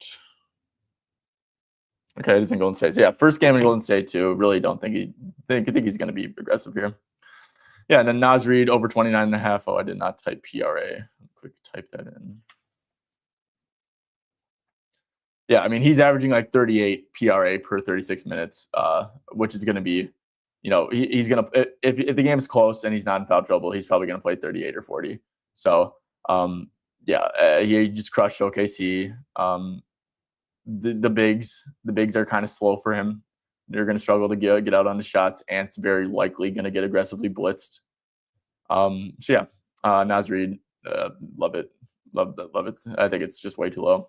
Okay, it is in Golden State. So yeah, first game in Golden State too. Really don't think he's going to be aggressive here. Yeah, and then Naz Reid over 29.5. Oh, I did not type PRA. Quick type that in. Yeah, I mean, he's averaging like 38 PRA per 36 minutes, which is going to be, he's going to, if the game's close and he's not in foul trouble, he's probably going to play 38 or 40. So, yeah, he just crushed OKC. The bigs are kind of slow for him. They're going to struggle to get out on the shots. Ant's very likely going to get aggressively blitzed. So yeah, Naz Reid, love it. Love it. I think it's just way too low.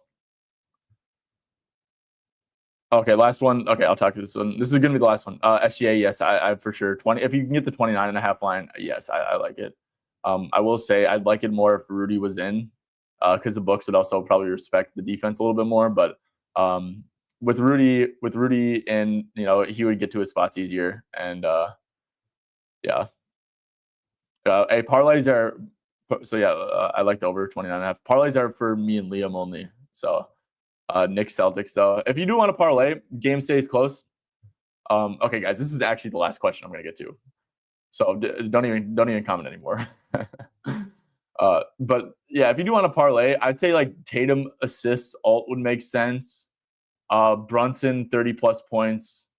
Okay, last one. Okay, I'll talk to this one. This is going to be the last one. SGA, yes, I for sure. 20. If you can get the 29.5 line, yes, I like it. I will say I'd like it more if Rudy was in, because the books would also probably respect the defense a little bit more. But with Rudy, and he would get to his spots easier. And yeah, hey, parlays are. So yeah, I like the over 29.5. Parlays are for me and Liam only. So. Knicks Celtics though. If you do want to parlay, game stays close. Okay, guys, this is actually the last question I'm going to get to. So don't even comment anymore. But yeah, if you do want to parlay, I'd say like Tatum assists alt would make sense. Brunson 30 plus points,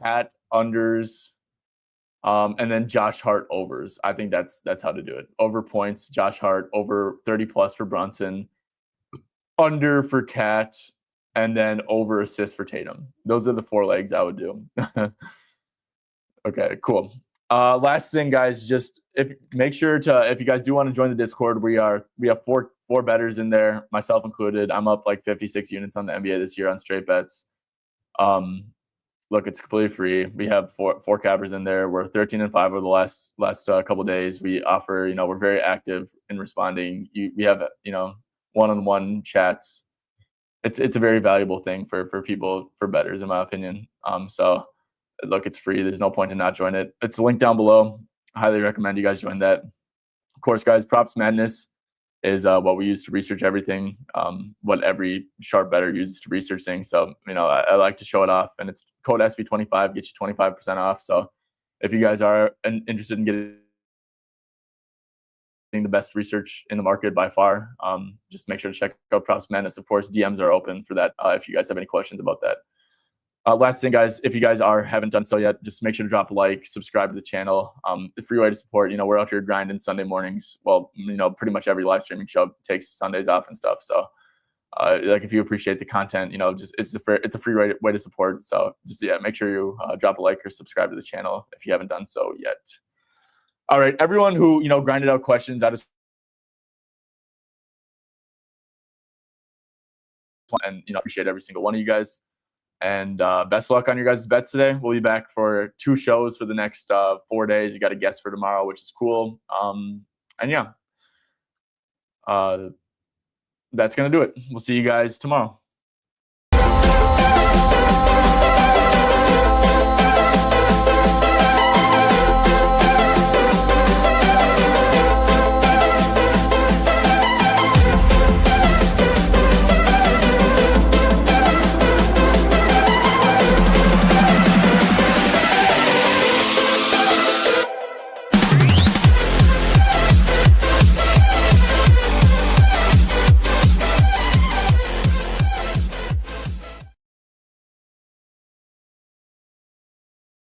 Cat unders, and then Josh Hart overs. I think that's how to do it. Over points, Josh Hart over 30 plus for Brunson. Under for Cat, and then over assist for Tatum. Those are the 4 legs I would do. Okay, cool. Last thing, guys, just make sure to, if you guys do want to join the Discord, we have four bettors in there, myself included. I'm up like 56 units on the NBA this year on straight bets. look, it's completely free. We have four cappers in there. We're 13-5 over the last couple days. We offer, we're very active in responding. We have, one-on-one chats. It's a very valuable thing for people, for bettors, in my opinion. So look, it's free. There's no point to not join it. It's linked down below. I highly recommend you guys join that. Of course, guys, Props Madness is what we use to research everything, what every sharp bettor uses to research things. So, I like to show it off, and it's code SB25 gets you 25% off. So if you guys are interested in getting the best research in the market by far, just make sure to check out Props Madness. Of course, DMs are open for that if you guys have any questions about that. Last thing, guys, if you guys haven't done so yet, just make sure to drop a like, subscribe to the channel. The free way to support, we're out here grinding Sunday mornings. Well, pretty much every live streaming show takes Sundays off and stuff. So, like, if you appreciate the content, just it's a free way to support. So just, make sure you drop a like or subscribe to the channel if you haven't done so yet. All right, everyone who, grinded out questions, I just appreciate every single one of you guys. And best of luck on your guys' bets today. We'll be back for 2 shows for the next 4 days. You got a guest for tomorrow, which is cool. And yeah, that's going to do it. We'll see you guys tomorrow.